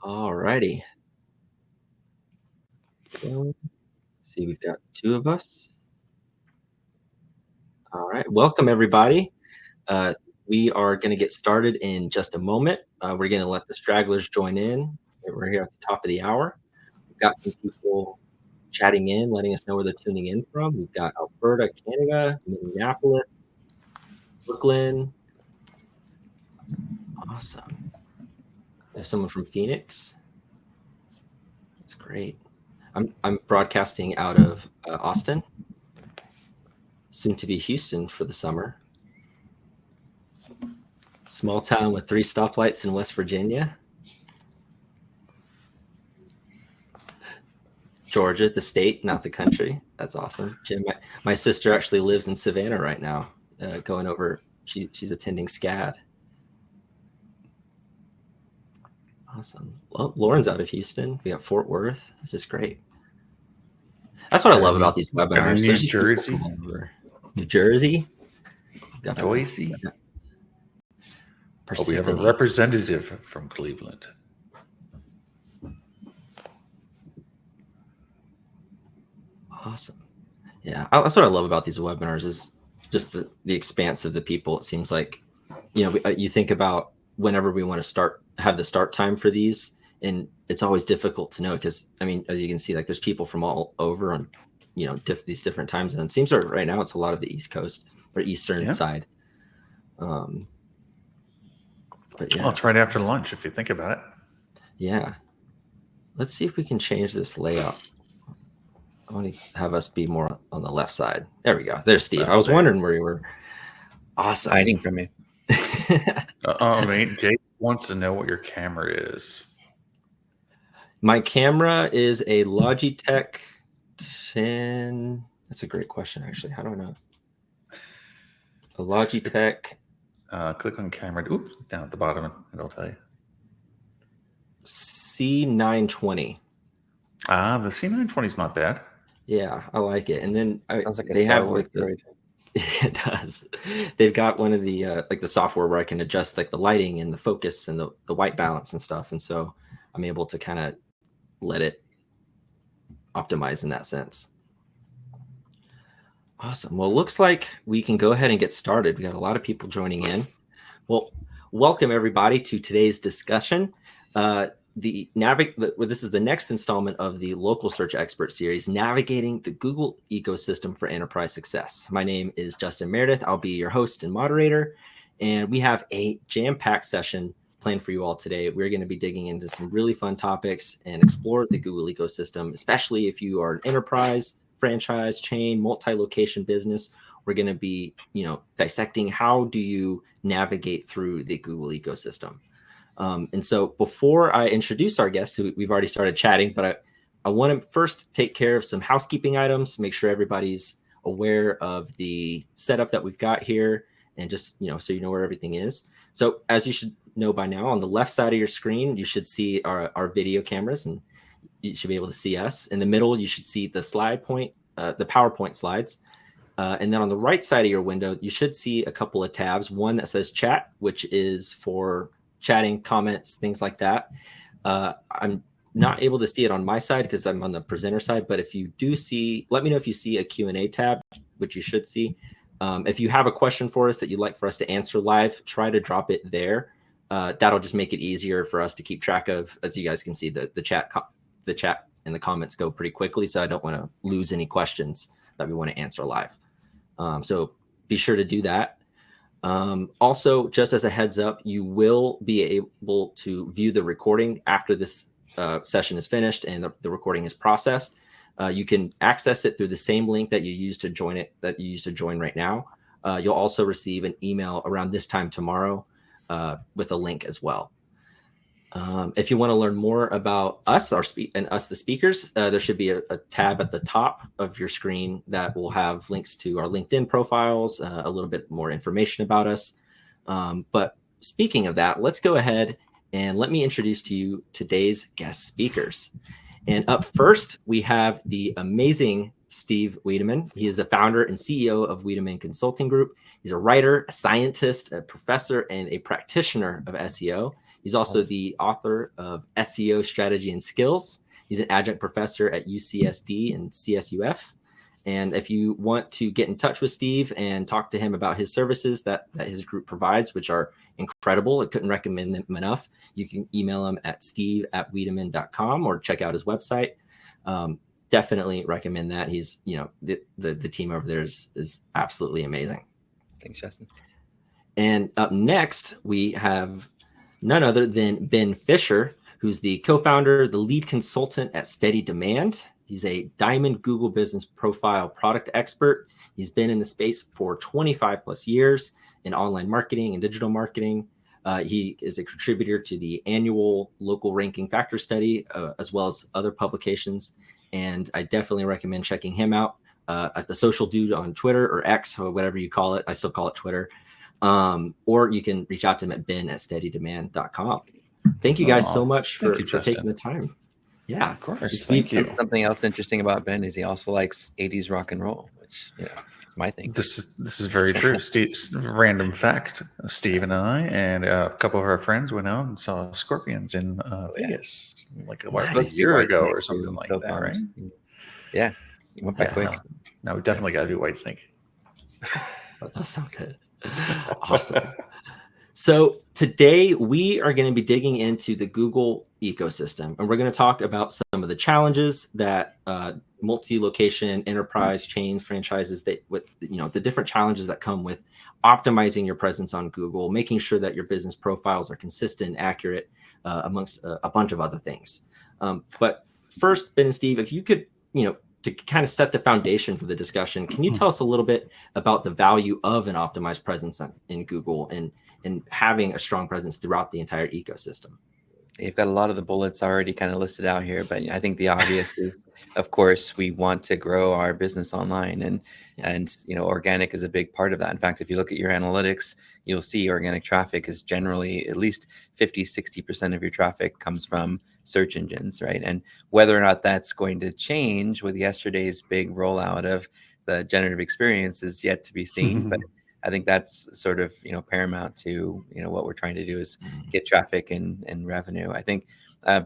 All righty. So, see, we've got two of us. All right. Welcome, everybody. Uh, we are going to get started in just a moment. We're going to let the stragglers join in. We're here at the top of the hour. We've got some people chatting in, letting us know where they're tuning in from. We've got Alberta, Canada, Minneapolis, Brooklyn. Awesome. There's someone from Phoenix. That's great. I'm broadcasting out of Austin, soon to be Houston for the summer. Small town with 3 stoplights in West Virginia. Georgia, the state, not the country. That's awesome. Jim, my sister actually lives in Savannah right now, going over. She's attending SCAD. Awesome. Well, Lauren's out of Houston. We got Fort Worth. This is great. That's what I love about these webinars. New Jersey. New Jersey. Boise. Oh, we have a representative from Cleveland. Awesome. Yeah, that's what I love about these webinars is just the expanse of the people. It seems like, you think about whenever we want to have the start time for these, and it's always difficult to know because, I mean, as you can see, like there's people from all over on, these different time zones. Seems like right now it's a lot of the East Coast or Eastern side. But yeah, well, it's right after lunch if you think about it. Yeah. Let's see if we can change this layout. I want to have us be more on the left side. There we go. There's Steve. I was wondering where you were. Awesome. Hiding from me. Mate, Jake wants to know what your camera is. My camera is a Logitech 10. That's a great question, actually. How do I know? A Logitech. Click on camera. Oops, down at the bottom, and it'll tell you. C920. The C920 is not bad. Yeah, I like it. And then Sounds like they have like it does. They've got one of the like the software where I can adjust like the lighting and the focus and the white balance and stuff. And so I'm able to kind of let it optimize in that sense. Awesome. Well, it looks like we can go ahead and get started. We got a lot of people joining in. Well, welcome everybody to today's discussion. This is the next installment of the Local Search Expert Series, Navigating the Google Ecosystem for Enterprise Success. My name is Justin Meredith. I'll be your host and moderator, and we have a jam-packed session planned for you all today. We're going to be digging into some really fun topics and explore the Google ecosystem, especially if you are an enterprise, franchise, chain, multi-location business. We're going to be, dissecting how do you navigate through the Google ecosystem. And so before I introduce our guests, who we've already started chatting, but I want to first take care of some housekeeping items, make sure everybody's aware of the setup that we've got here, and just, so you know where everything is. So as you should know by now, on the left side of your screen, you should see our video cameras, and you should be able to see us. In the middle, you should see the slide point, the PowerPoint slides. And then on the right side of your window, you should see a couple of tabs. One that says chat, which is for chatting, comments, things like that. I'm not able to see it on my side because I'm on the presenter side, but if you do see, let me know if you see a Q&A tab, which you should see. If you have a question for us that you'd like for us to answer live, try to drop it there. That'll just make it easier for us to keep track of. As you guys can see, the chat and the comments go pretty quickly, so I don't want to lose any questions that we want to answer live. So be sure to do that. Also, just as a heads up, you will be able to view the recording after this session is finished and the recording is processed. You can access it through the same link that you used to join right now. You'll also receive an email around this time tomorrow with a link as well. If you want to learn more about us, the speakers, there should be a tab at the top of your screen that will have links to our LinkedIn profiles, a little bit more information about us. But speaking of that, let's go ahead and let me introduce to you today's guest speakers. And up first, we have the amazing Steve Wiideman. He is the founder and CEO of Wiideman Consulting Group. He's a writer, a scientist, a professor, and a practitioner of SEO. He's also the author of SEO Strategy and Skills. He's an adjunct professor at UCSD and CSUF. And if you want to get in touch with Steve and talk to him about his services that his group provides, which are incredible, I couldn't recommend them enough, you can email him at steve@wiideman.com or check out his website. Definitely recommend that. He's, the team over there is absolutely amazing. Thanks, Justin. And up next, we have none other than Ben Fisher, who's the co-founder, the lead consultant at Steady Demand. He's a Diamond Google Business Profile product expert. He's been in the space for 25 plus years in online marketing and digital marketing. He is a contributor to the annual local ranking factor study, as well as other publications. And I definitely recommend checking him out at the Social Dude on Twitter, or X, or whatever you call it. I still call it Twitter. Or you can reach out to him at ben@steadydemand.com. Thank you guys so much for taking the time. Yeah, of course. Thank you. Something else interesting about Ben is he also likes 80s rock and roll, which is my thing. This is very true. Random fact: Steve and I and a couple of our friends went out and saw Scorpions in Vegas like a year ago or something like that, right? Yeah, went by quick. No, we definitely got to do Whitesnake. That does sound good. Awesome. So today we are going to be digging into the Google ecosystem, and we're going to talk about some of the challenges that multi-location enterprise chains, franchises, the different challenges that come with optimizing your presence on Google, making sure that your business profiles are consistent, accurate, amongst a bunch of other things. But first, Ben and Steve, if you could, to kind of set the foundation for the discussion, can you tell us a little bit about the value of an optimized presence in Google and having a strong presence throughout the entire ecosystem? You've got a lot of the bullets already kind of listed out here, but I think the obvious is, of course, we want to grow our business online, and organic is a big part of that. In fact, if you look at your analytics, you'll see organic traffic is generally at least 50-60% of your traffic comes from search engines, right? And whether or not that's going to change with yesterday's big rollout of the generative experience is yet to be seen, but I think that's sort of paramount to what we're trying to do is get traffic and revenue. I think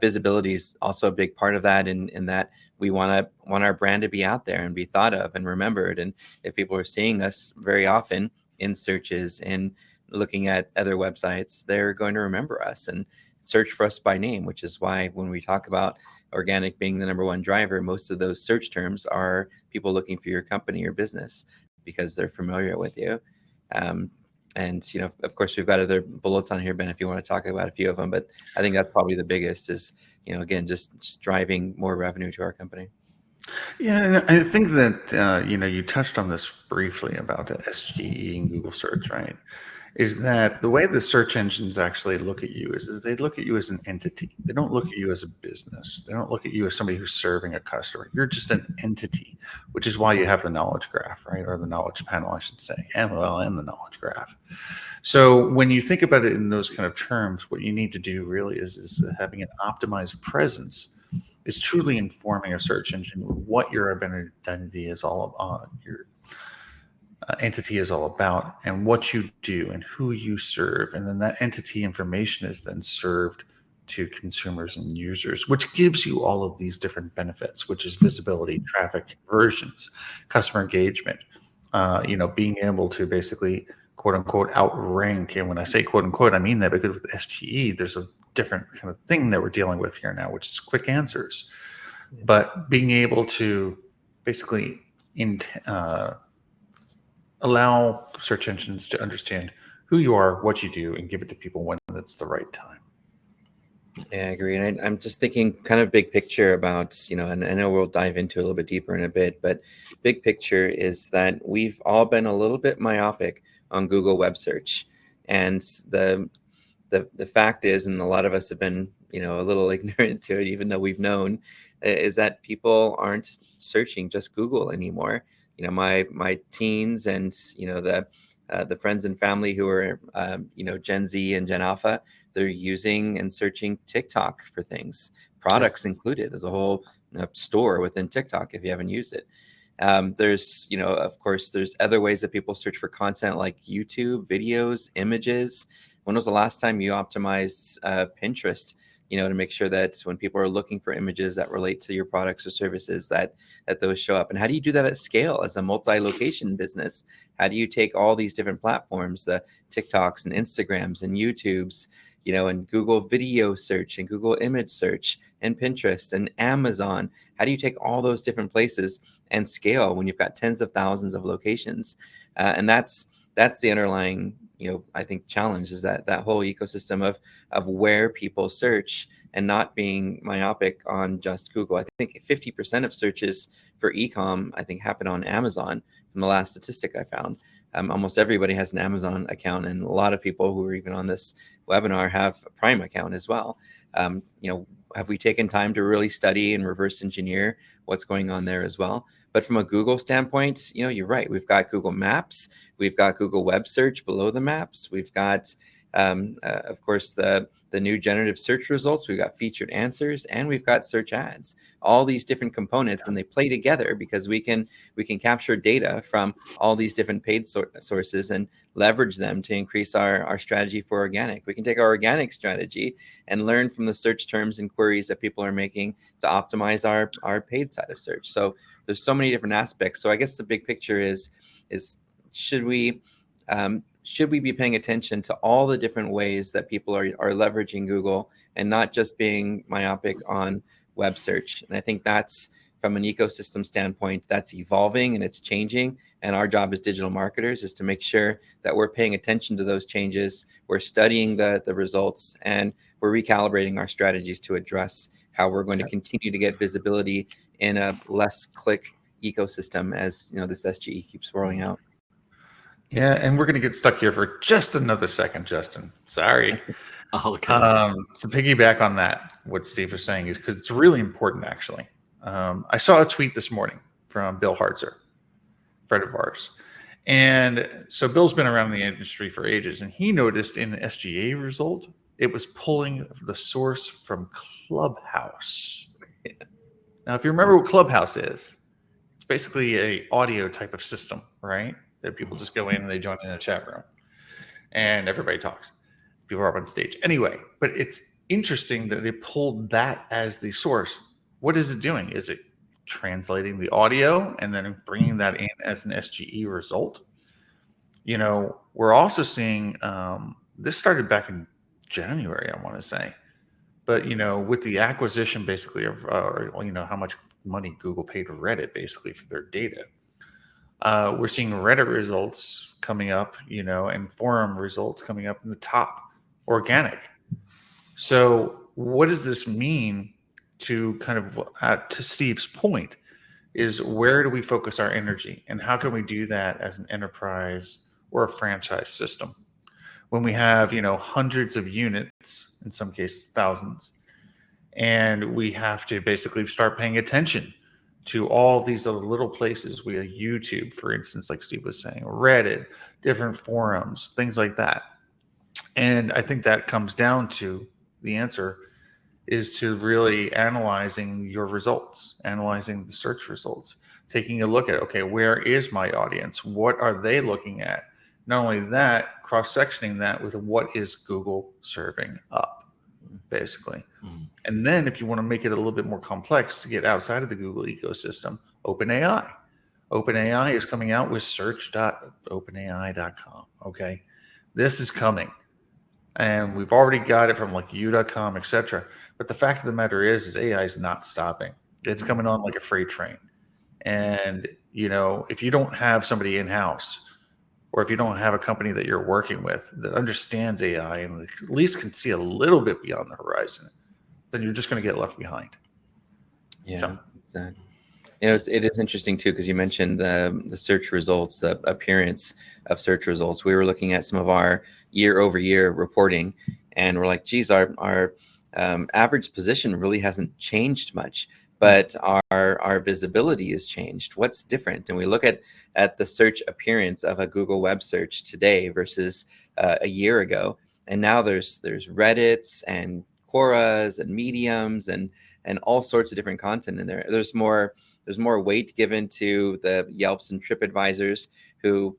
visibility is also a big part of that, in that we want our brand to be out there and be thought of and remembered. And if people are seeing us very often in searches and looking at other websites, they're going to remember us and search for us by name, which is why when we talk about organic being the number one driver, most of those search terms are people looking for your company or business because they're familiar with you. And of course, we've got other bullets on here, Ben, if you want to talk about a few of them, but I think that's probably the biggest is, again, just driving more revenue to our company. Yeah, and I think that, you touched on this briefly about the SGE and Google search, right? Is that the way the search engines actually look at you is they look at you as an entity. They don't look at you as a business. They don't look at you as somebody who's serving a customer. You're just an entity, which is why you have the knowledge graph, right? Or the knowledge panel, I should say, and the knowledge graph. So when you think about it in those kind of terms, what you need to do really is having an optimized presence is truly informing a search engine what your identity is all about, your entity is all about, and what you do and who you serve. And then that entity information is then served to consumers and users, which gives you all of these different benefits, which is visibility, traffic, conversions, customer engagement, being able to basically quote unquote outrank. And when I say quote unquote, I mean that because with SGE, there's a different kind of thing that we're dealing with here now, which is quick answers. But being able to basically allow search engines to understand who you are, what you do, and give it to people when it's the right time. Yeah, I agree. And I'm just thinking kind of big picture about, and I know we'll dive into it a little bit deeper in a bit, but big picture is that we've all been a little bit myopic on Google web search. And the fact is, and a lot of us have been, a little ignorant to it, even though we've known, is that people aren't searching just Google anymore. My teens and, the friends and family who are, Gen Z and Gen Alpha, they're using and searching TikTok for things, products included. There's a whole store within TikTok if you haven't used it. There's, of course, there's other ways that people search for content like YouTube, videos, images. When was the last time you optimized Pinterest, to make sure that when people are looking for images that relate to your products or services, that those show up? And how do you do that at scale as a multi-location business? How do you take all these different platforms, the TikToks and Instagrams and YouTubes, and Google video search and Google image search and Pinterest and Amazon? How do you take all those different places and scale when you've got tens of thousands of locations? And that's the underlying, I think, challenge, is that whole ecosystem of where people search and not being myopic on just Google. I think 50% of searches for e-com, I think, happen on Amazon from the last statistic I found. Almost everybody has an Amazon account, and a lot of people who are even on this webinar have a Prime account as well. Have we taken time to really study and reverse engineer what's going on there as well? But from a Google standpoint, you're right. We've got Google Maps, we've got Google Web Search below the maps, we've got, of course, the new generative search results, we've got featured answers, and we've got search ads. All these different components, and they play together because we can capture data from all these different paid sources and leverage them to increase our strategy for organic. We can take our organic strategy and learn from the search terms and queries that people are making to optimize our paid side of search. So there's so many different aspects. So I guess the big picture is should we be paying attention to all the different ways that people are leveraging Google and not just being myopic on web search? And I think that's, from an ecosystem standpoint, that's evolving and it's changing. And our job as digital marketers is to make sure that we're paying attention to those changes, we're studying the results, and we're recalibrating our strategies to address how we're going to continue to get visibility in a less click ecosystem as this SGE keeps rolling out. Yeah, and we're going to get stuck here for just another second, Justin. Sorry. Okay. To piggyback on that, what Steve was saying is because it's really important, actually. I saw a tweet this morning from Bill Hartzer, friend of ours. And so Bill's been around the industry for ages, and he noticed in the SGA result, it was pulling the source from Clubhouse. Now, if you remember what Clubhouse is, it's basically a audio type of system, right? That people just go in and they join in a chat room and everybody talks. People are up on stage. Anyway, but it's interesting that they pulled that as the source. What is it doing? Is it translating the audio and then bringing that in as an SGE result? We're also seeing, this started back in January, I want to say. But, with the acquisition basically of, how much money Google paid Reddit basically for their data. We're seeing Reddit results coming up, and forum results coming up in the top organic. So what does this mean to kind of, to Steve's point, is where do we focus our energy and how can we do that as an enterprise or a franchise system? When we have, hundreds of units, in some cases thousands, and we have to basically start paying attention to all these other little places. We have YouTube, for instance, like Steve was saying, Reddit, different forums, things like that. And I think that comes down to the answer is to really analyzing your results, analyzing the search results, taking a look at, okay, where is my audience? What are they looking at? Not only that, cross-sectioning that with what is Google serving up, basically. Mm-hmm. And then if you want to make it a little bit more complex to get outside of the Google ecosystem, OpenAI. OpenAI is coming out with search.openai.com. Okay. This is coming. And we've already got it from like u.com, etc. But the fact of the matter is AI is not stopping. It's coming on like a freight train. And, if you don't have somebody in-house, or if you don't have a company that you're working with that understands AI and at least can see a little bit beyond the horizon, then you're just going to get left behind. Yeah, so. It is interesting too, because you mentioned the search results, the appearance of search results. We were looking at some of our year-over-year reporting, and we're like, geez, our average position really hasn't changed much, but our visibility has changed. What's different? And we look at the search appearance of a Google web search today versus a year ago, and now there's Reddits and Quoras and Mediums and all sorts of different content in there. There's more weight given to the Yelps and TripAdvisors who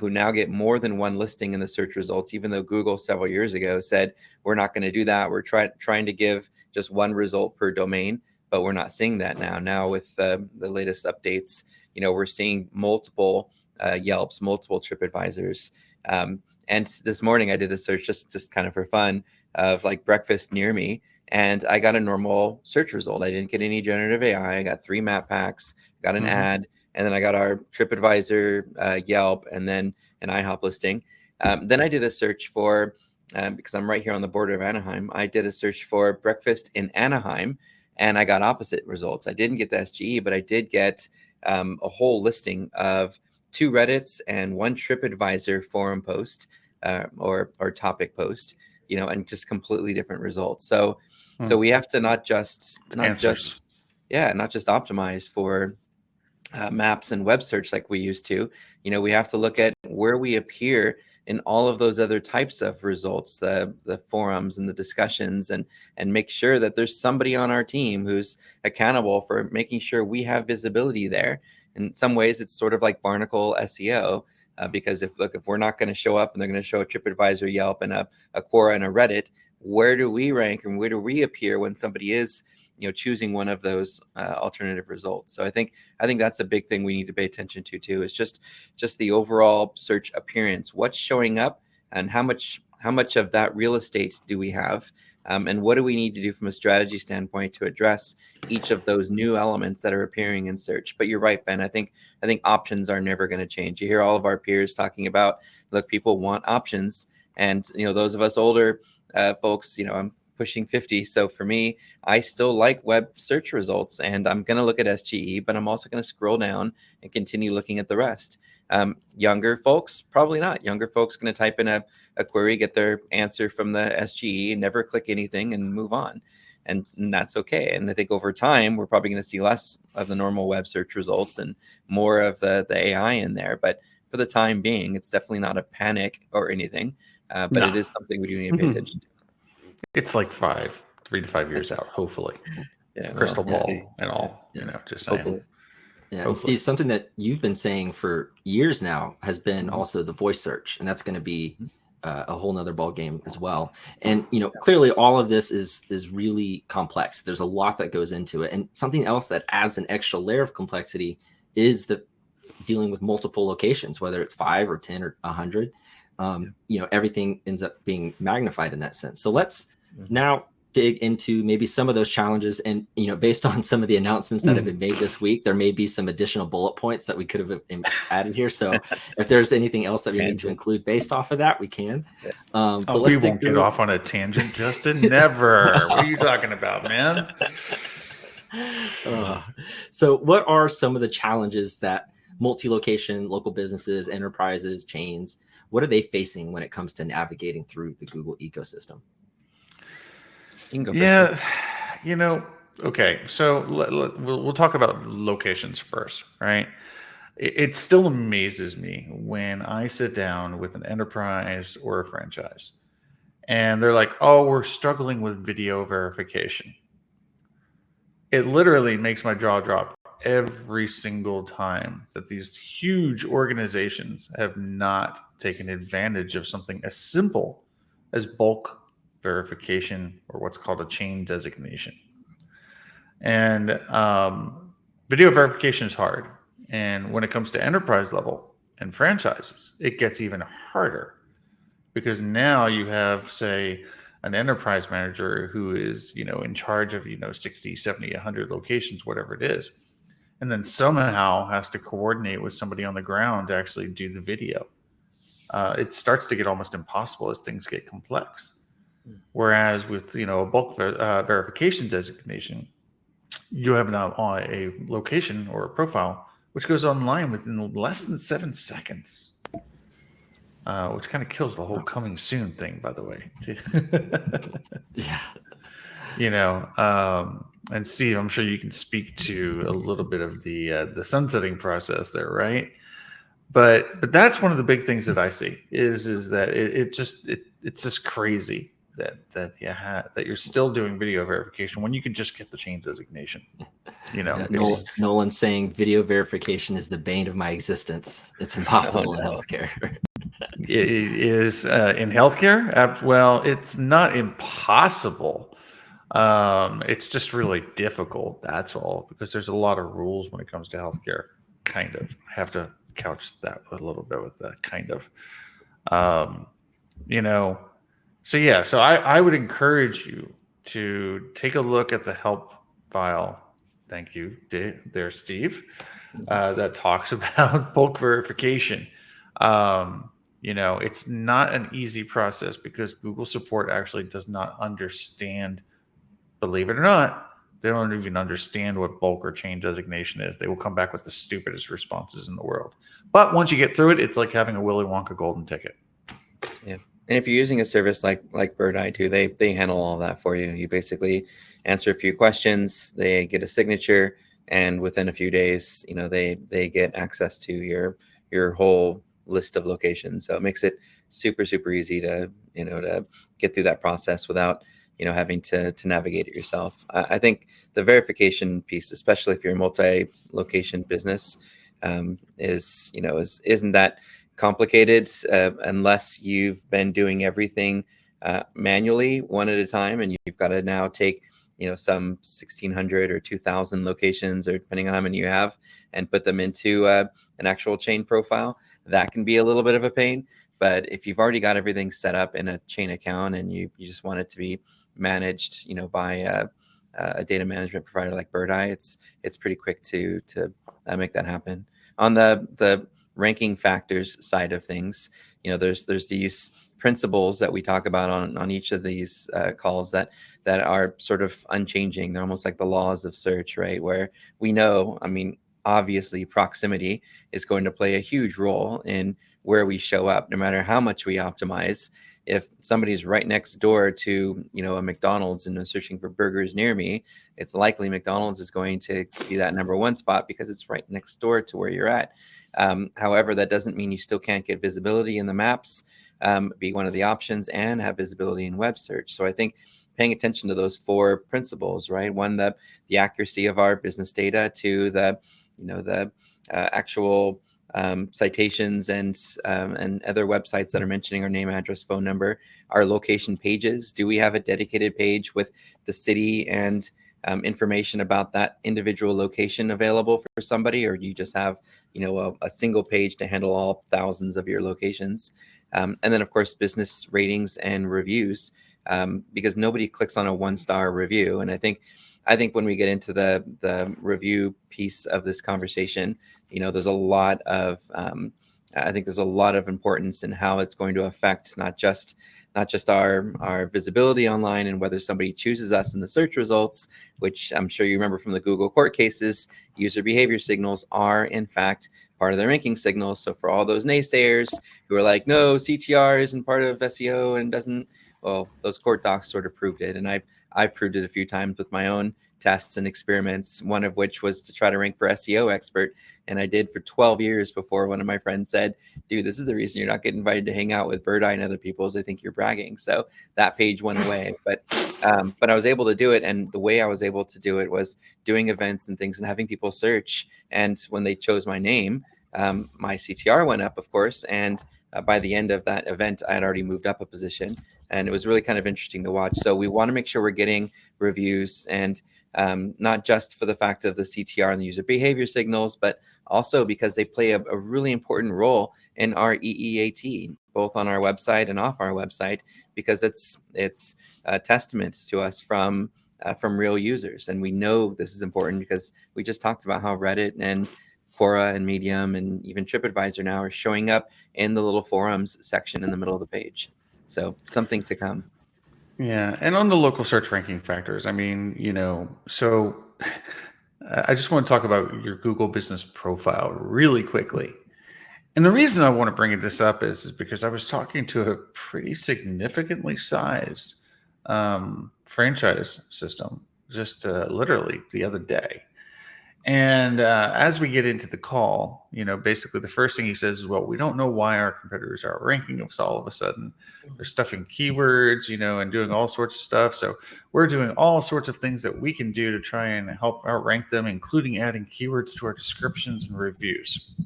who now get more than one listing in the search results, even though Google several years ago said, we're not going to do that. We're trying to give just one result per domain, but we're not seeing that now. Now with the latest updates, we're seeing multiple Yelps, multiple TripAdvisors. And this morning I did a search just kind of for fun of like breakfast near me. And I got a normal search result. I didn't get any generative AI. I got 3 map packs, got an ad, and then I got our TripAdvisor, Yelp, and then an IHOP listing. Then I did a search for, because I'm right here on the border of Anaheim, I did a search for breakfast in Anaheim, and I got opposite results. I didn't get the SGE, but I did get a whole listing of 2 Reddits and 1 TripAdvisor forum post or topic post, and just completely different results. So we have to not just optimize for maps and web search like we used to. We have to look at where we appear in all of those other types of results, the forums and the discussions, and make sure that there's somebody on our team who's accountable for making sure we have visibility there. In some ways, it's sort of like Barnacle SEO, because if we're not going to show up and they're going to show a TripAdvisor, Yelp, and a Quora and a Reddit, where do we rank and where do we appear when somebody is choosing one of those alternative results? So I think that's a big thing we need to pay attention to too, is just the overall search appearance. What's showing up, and how much of that real estate do we have, and what do we need to do from a strategy standpoint to address each of those new elements that are appearing in search? But you're right, Ben. I think options are never going to change. You hear all of our peers talking about, look, people want options, and those of us older folks, I'm pushing 50. So for me, I still like web search results, and I'm going to look at SGE, but I'm also going to scroll down and continue looking at the rest. Younger folks, probably not. Younger folks going to type in a query, get their answer from the SGE, and never click anything and move on. And that's okay. And I think over time, we're probably going to see less of the normal web search results and more of the AI in there. But for the time being, it's definitely not a panic or anything, but it is something we do need to pay attention to. It's like 3 to 5 years out, hopefully. Yeah, crystal ball and all. Just saying. Hopefully. Yeah, and Steve, something that you've been saying for years now has been also the voice search, and that's going to be a whole nother ball game as well. And clearly, all of this is really complex. There's a lot that goes into it, and something else that adds an extra layer of complexity is the dealing with multiple locations, whether it's 5 or 10 or 100. Everything ends up being magnified in that sense. So let's now dig into maybe some of those challenges, and based on some of the announcements that have been made this week, there may be some additional bullet points that we could have added here. So if there's anything else that we need to include based off of that, we can. But we won't get off on a tangent, Justin. Never. What are you talking about, man? So what are some of the challenges that multi-location local businesses, enterprises, chains, what are they facing when it comes to navigating through the Google ecosystem? Yeah, okay. So we'll talk about locations first, right? It still amazes me when I sit down with an enterprise or a franchise, and they're like, "Oh, we're struggling with video verification." It literally makes my jaw drop every single time that these huge organizations have not taken advantage of something as simple as bulk verification, or what's called a chain designation. And video verification is hard. And when it comes to enterprise level and franchises, it gets even harder, because now you have, say, an enterprise manager who is, in charge of, 60, 70, 100 locations, whatever it is, and then somehow has to coordinate with somebody on the ground to actually do the video. It starts to get almost impossible as things get complex. Whereas with a bulk verification designation, you have now a location or a profile which goes online within less than 7 seconds, which kind of kills the whole coming soon thing, by the way. Yeah. And Steve, I'm sure you can speak to a little bit of the sunsetting process there, right? But that's one of the big things that I see is that it's just crazy that you're still doing video verification when you can just get the chain designation. You know, Yeah, it's Nolan's saying video verification is the bane of my existence. It's impossible in no. healthcare. it is in healthcare. Well, it's not impossible. It's just really difficult. That's all, because there's a lot of rules when it comes to healthcare. Kind of. I have to couch that a little bit with that kind of. Um, you know, so yeah. So I would encourage you to take a look at the help file. Thank you, there, Steve. That talks about bulk verification. You know, it's not an easy process because Google support actually does not understand, believe it or not, they don't even understand what bulk or chain designation is. They will come back with the stupidest responses in the world. But once you get through it, it's like having a Willy Wonka golden ticket. Yeah. And if you're using a service like Birdeye too, they handle all of that for you. You basically answer a few questions, they get a signature, and within a few days, you know, they get access to your whole list of locations. So it makes it super easy to, you know, to get through that process without, you know, having to navigate it yourself. I think the verification piece, especially if you're a multi-location business, is, you know, isn't that complicated unless you've been doing everything manually one at a time, and you've got to now take, you know, some 1,600 or 2,000 locations, or depending on how many you have, and put them into an actual chain profile. That can be a little bit of a pain. But if you've already got everything set up in a chain account and you just want it to be managed, you know, by a data management provider like Birdeye, it's pretty quick to make that happen. On the ranking factors side of things, you know, there's these principles that we talk about on each of these calls that are sort of unchanging. They're almost like the laws of search, right? Where we know, I mean, obviously proximity is going to play a huge role in where we show up, no matter how much we optimize. If somebody's right next door to, you know, a McDonald's and is searching for burgers near me, it's likely McDonald's is going to be that number one spot because it's right next door to where you're at. However, that doesn't mean you still can't get visibility in the maps, be one of the options, and have visibility in web search. So I think paying attention to those four principles, right? One, the accuracy of our business data; two, the, you know, the actual citations and other websites that are mentioning our name, address, phone number, our location pages. Do we have a dedicated page with the city and information about that individual location available for somebody, or do you just have, you know, a single page to handle all thousands of your locations? And then, of course, business ratings and reviews, because nobody clicks on a 1-star review. And I think when we get into the review piece of this conversation, you know, there's a lot of I think there's a lot of importance in how it's going to affect not just our visibility online and whether somebody chooses us in the search results, which I'm sure you remember from the Google court cases. User behavior signals are in fact part of the ranking signals. So for all those naysayers who are like, no, CTR isn't part of SEO and doesn't, well, those court docs sort of proved it. And I've proved it a few times with my own tests and experiments, one of which was to try to rank for SEO expert. And I did for 12 years before one of my friends said, dude, this is the reason you're not getting invited to hang out with Birdeye and other people, is they think you're bragging. So that page went away. But I was able to do it. And the way I was able to do it was doing events and things and having people search. And when they chose my name, my CTR went up, of course. And by the end of that event, I had already moved up a position. And it was really kind of interesting to watch. So we want to make sure we're getting reviews, and not just for the fact of the CTR and the user behavior signals, but also because they play a really important role in our EEAT, both on our website and off our website, because it's a testament to us from real users. And we know this is important because we just talked about how Reddit and Quora and Medium and even TripAdvisor now are showing up in the little forums section in the middle of the page. So something to come. Yeah, and on the local search ranking factors, I mean, you know, so I just want to talk about your Google business profile really quickly. And the reason I want to bring this up is because I was talking to a pretty significantly sized franchise system just literally the other day. And as we get into the call, basically the first thing he says is, well, we don't know why our competitors are ranking us all of a sudden. They're stuffing keywords, and doing all sorts of stuff. So we're doing all sorts of things that we can do to try and help outrank them, including adding keywords to our descriptions and reviews.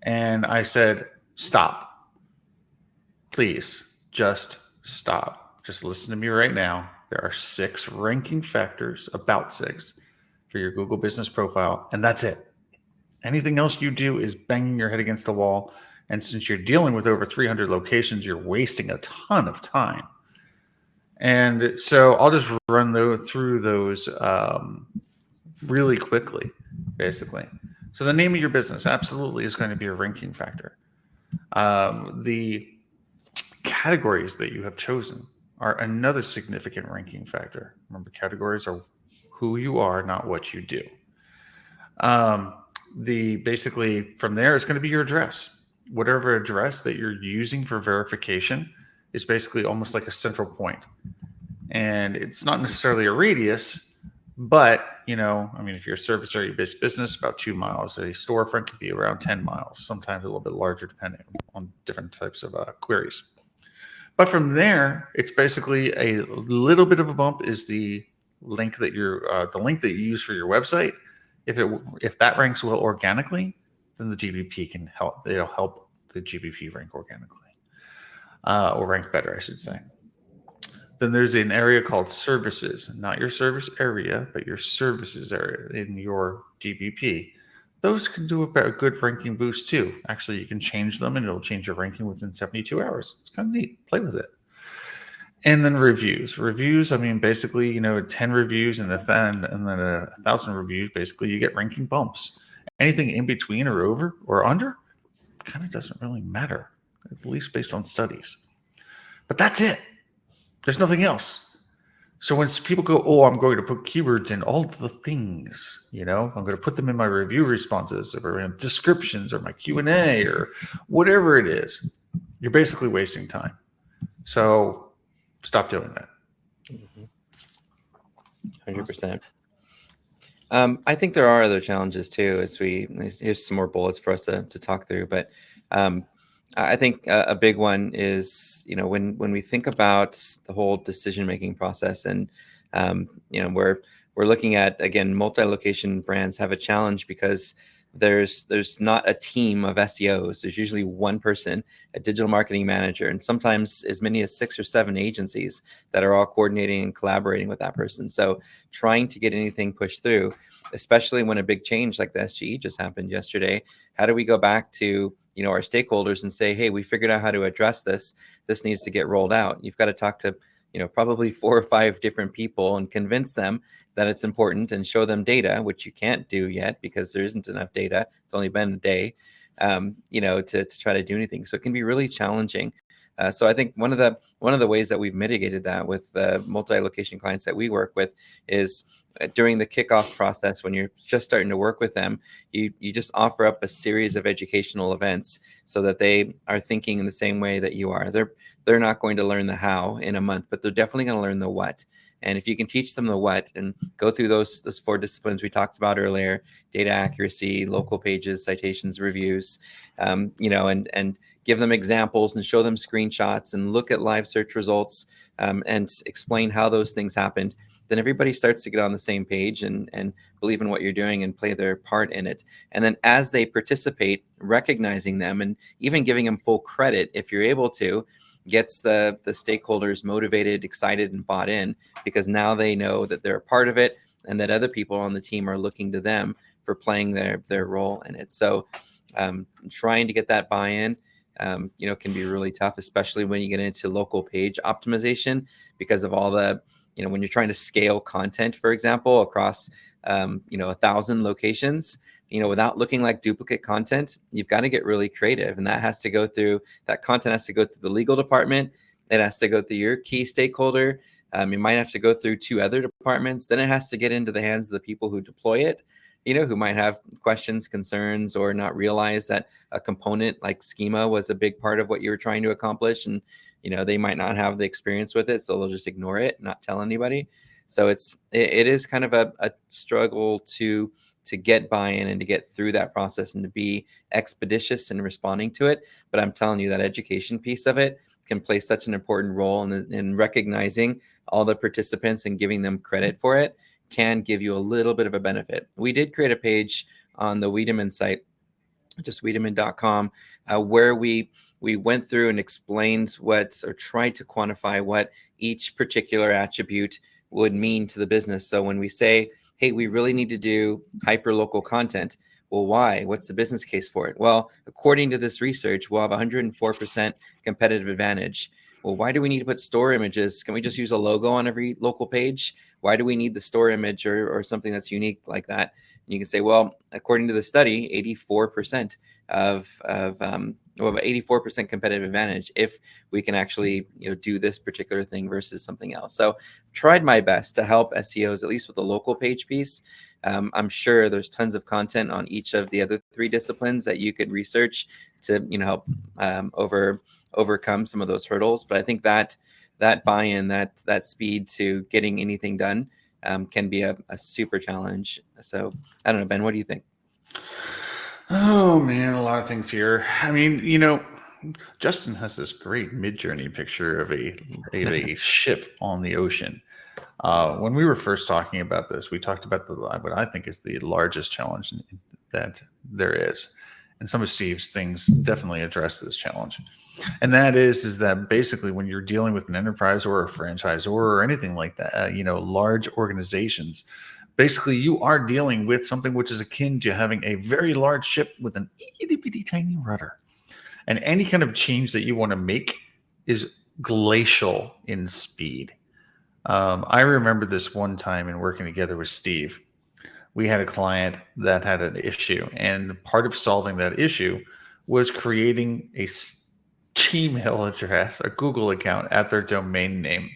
And I said, stop. Please, just stop. Just listen to me right now. There are 6 ranking factors, about 6, for your Google business profile, and that's it. Anything else you do is banging your head against the wall. And since you're dealing with over 300 locations, you're wasting a ton of time. And so I'll just run through those really quickly, basically. So the name of your business absolutely is going to be a ranking factor. The categories that you have chosen are another significant ranking factor. Remember, categories are who you are, not what you do. Basically from there, it's going to be your address. Whatever address that you're using for verification is basically almost like a central point. And it's not necessarily a radius, but if you're a service area-based business, about 2 miles. A storefront can be around 10 miles, sometimes a little bit larger depending on different types of queries. But from there, it's basically a little bit of a bump is the link that you use for your website. If that ranks well organically, then the GBP can help. It'll help the GBP rank organically, or rank better, I should say. Then there's an area called services, not your service area, but your services area in your GBP. Those can do a good ranking boost too. Actually, you can change them and it'll change your ranking within 72 hours. It's kind of neat. Play with it. And then reviews. Reviews, basically, 10 reviews and then 1,000 reviews, basically you get ranking bumps. Anything in between or over or under kind of doesn't really matter, at least based on studies. But that's it. There's nothing else. So when people go, oh, I'm going to put keywords in all the things, I'm going to put them in my review responses or in descriptions or my Q&A or whatever it is, you're basically wasting time. So stop doing that. 100%. I think there are other challenges too. Here's some more bullets for us to talk through. But I think a big one is, when we think about the whole decision-making process, and we're looking at, again, multi-location brands have a challenge because there's not a team of SEOs. There's usually one person, a digital marketing manager, and sometimes as many as 6 or 7 agencies that are all coordinating and collaborating with that person. So trying to get anything pushed through, especially when a big change like the SGE just happened yesterday, how do we go back to our stakeholders and say, hey, we figured out how to address this. This needs to get rolled out. You've got to talk to probably 4 or 5 different people and convince them that it's important and show them data, which you can't do yet because there isn't enough data. It's only been a day, to try to do anything. So it can be really challenging. So I think one of the ways that we've mitigated that with multi-location clients that we work with is during the kickoff process, when you're just starting to work with them, you just offer up a series of educational events so that they are thinking in the same way that you are. They're not going to learn the how in a month, but they're definitely going to learn the what. And if you can teach them the what and go through those 4 disciplines we talked about earlier, data accuracy, local pages, citations, reviews, and give them examples and show them screenshots and look at live search results, and explain how those things happened, then everybody starts to get on the same page and believe in what you're doing and play their part in it. And then as they participate, recognizing them and even giving them full credit, if you're able to, gets the stakeholders motivated, excited, and bought in, because now they know that they're a part of it and that other people on the team are looking to them for playing their role in it. So trying to get that buy-in, can be really tough, especially when you get into local page optimization, because of all the, when you're trying to scale content, for example, across, 1,000 locations, without looking like duplicate content, you've got to get really creative. And that content has to go through the legal department. It has to go through your key stakeholder. You might have to go through 2 other departments. Then it has to get into the hands of the people who deploy it, who might have questions, concerns, or not realize that a component like schema was a big part of what you were trying to accomplish. And, they might not have the experience with it, so they'll just ignore it, not tell anybody. So it is kind of a struggle to to get buy-in and to get through that process and to be expeditious in responding to it. But I'm telling you, that education piece of it can play such an important role in recognizing all the participants and giving them credit for it can give you a little bit of a benefit. We did create a page on the Wiideman site, just Wiideman.com, where we went through and explained or tried to quantify what each particular attribute would mean to the business. So when we say, hey, we really need to do hyper-local content, well, why? What's the business case for it? Well, according to this research, we'll have 104% competitive advantage. Well, why do we need to put store images? Can we just use a logo on every local page? Why do we need the store image or something that's unique like that? And you can say, well, according to the study, 84% of 84% competitive advantage if we can actually do this particular thing versus something else. So tried my best to help SEOs, at least with the local page piece. I'm sure there's tons of content on each of the other 3 disciplines that you could research to help overcome some of those hurdles. But I think that buy-in, that speed to getting anything done can be a super challenge. So I don't know, Ben, what do you think? Oh man, a lot of things here. I mean, Justin has this great mid-journey picture of a ship on the ocean. When we were first talking about this, we talked about what I think is the largest challenge that there is. And some of Steve's things definitely address this challenge. And that is that basically when you're dealing with an enterprise or a franchisor or anything like that, large organizations, basically you are dealing with something which is akin to having a very large ship with an itty bitty tiny rudder. And any kind of change that you want to make is glacial in speed. I remember this one time in working together with Steve. We had a client that had an issue, and part of solving that issue was creating a Gmail address, a Google account at their domain name.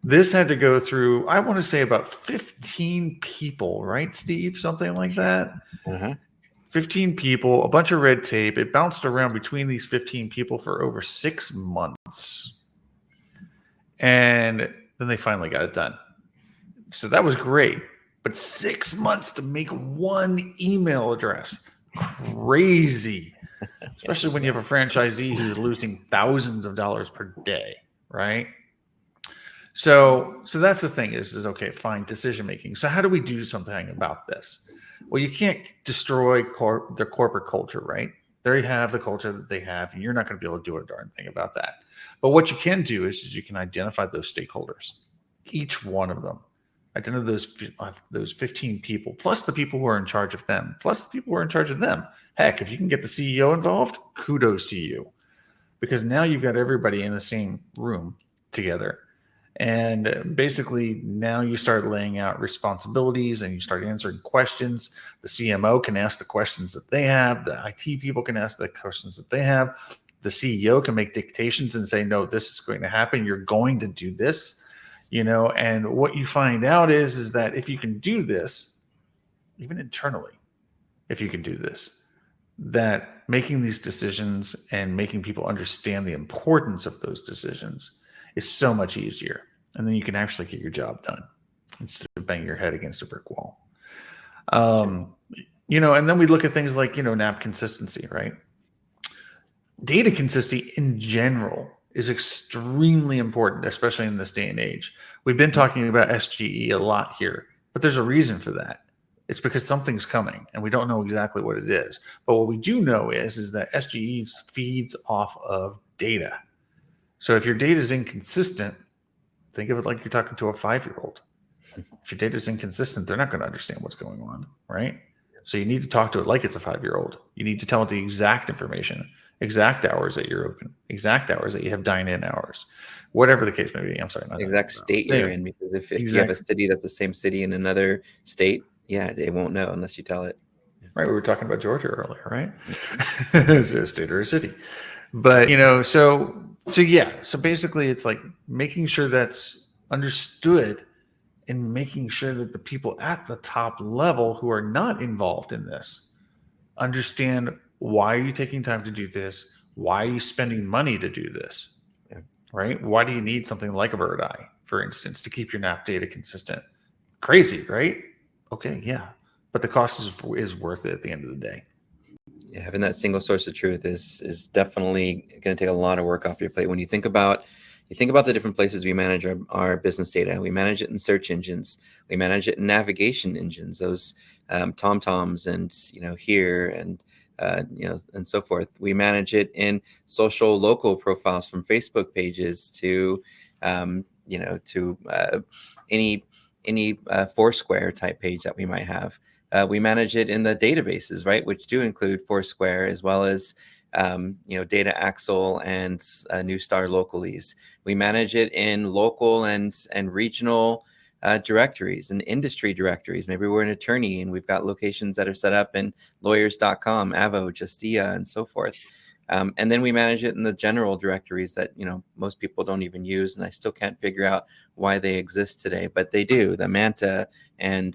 This had to go through, I want to say about 15 people, right, Steve? Something like that. 15 people, a bunch of red tape. It bounced around between these 15 people for over 6 months. And then they finally got it done. So that was great. But 6 months to make one email address. Crazy. Especially when you have a franchisee who's losing thousands of dollars per day, right? So that's the thing is okay, fine, decision making. So how do we do something about this? Well, you can't destroy their corporate culture, right? They have the culture that they have, and you're not going to be able to do a darn thing about that. But what you can do is you can identify those stakeholders, each one of them. Identify those 15 people, plus the people who are in charge of them, plus the people who are in charge of them. Heck, if you can get the CEO involved, kudos to you. Because now you've got everybody in the same room together. And basically now you start laying out responsibilities and you start answering questions. The CMO can ask the questions that they have. The IT people can ask the questions that they have. The CEO can make dictations and say, no, this is going to happen. You're going to do this. And what you find out is that if you can do this, even internally, if you can do this, that making these decisions and making people understand the importance of those decisions is so much easier. And then you can actually get your job done instead of banging your head against a brick wall. And then we look at things like, NAV consistency, right? Data consistency in general is extremely important, especially in this day and age. We've been talking about SGE a lot here, but there's a reason for that. It's because something's coming and we don't know exactly what it is. But what we do know is that SGE feeds off of data. So if your data is inconsistent, think of it like you're talking to a 5-year-old. If your data is inconsistent, they're not going to understand what's going on, right? So you need to talk to it like it's a 5-year-old. You need to tell it the exact information, exact hours that you're open, exact hours that you have dine-in hours, whatever the case may be. I'm sorry. Not exact state you're in, because if you have a city that's the same city in another state, it won't know unless you tell it. Right. We were talking about Georgia earlier, right? It's a state or a city. But, so basically it's like making sure that's understood and making sure that the people at the top level who are not involved in this understand, why are you taking time to do this? Why are you spending money to do this? Right? Why do you need something like a Birdeye, for instance, to keep your NAP data consistent? Crazy, right? Okay, yeah. but the cost is worth it at the end of the day. Yeah, having that single source of truth is definitely going to take a lot of work off your plate. When you think about the different places we manage our business data, we manage it in search engines, we manage it in navigation engines, those TomToms and here and and so forth. We manage it in social local profiles from Facebook pages to any Foursquare type page that we might have. We manage it in the databases, right, which do include Foursquare as well as Data Axle and New Star Localies. We manage it in local and regional directories and industry directories. Maybe we're an attorney and we've got locations that are set up in lawyers.com, Avo, Justia, and so forth. And then we manage it in the general directories that most people don't even use, and I still can't figure out why they exist today, but they do. The Manta and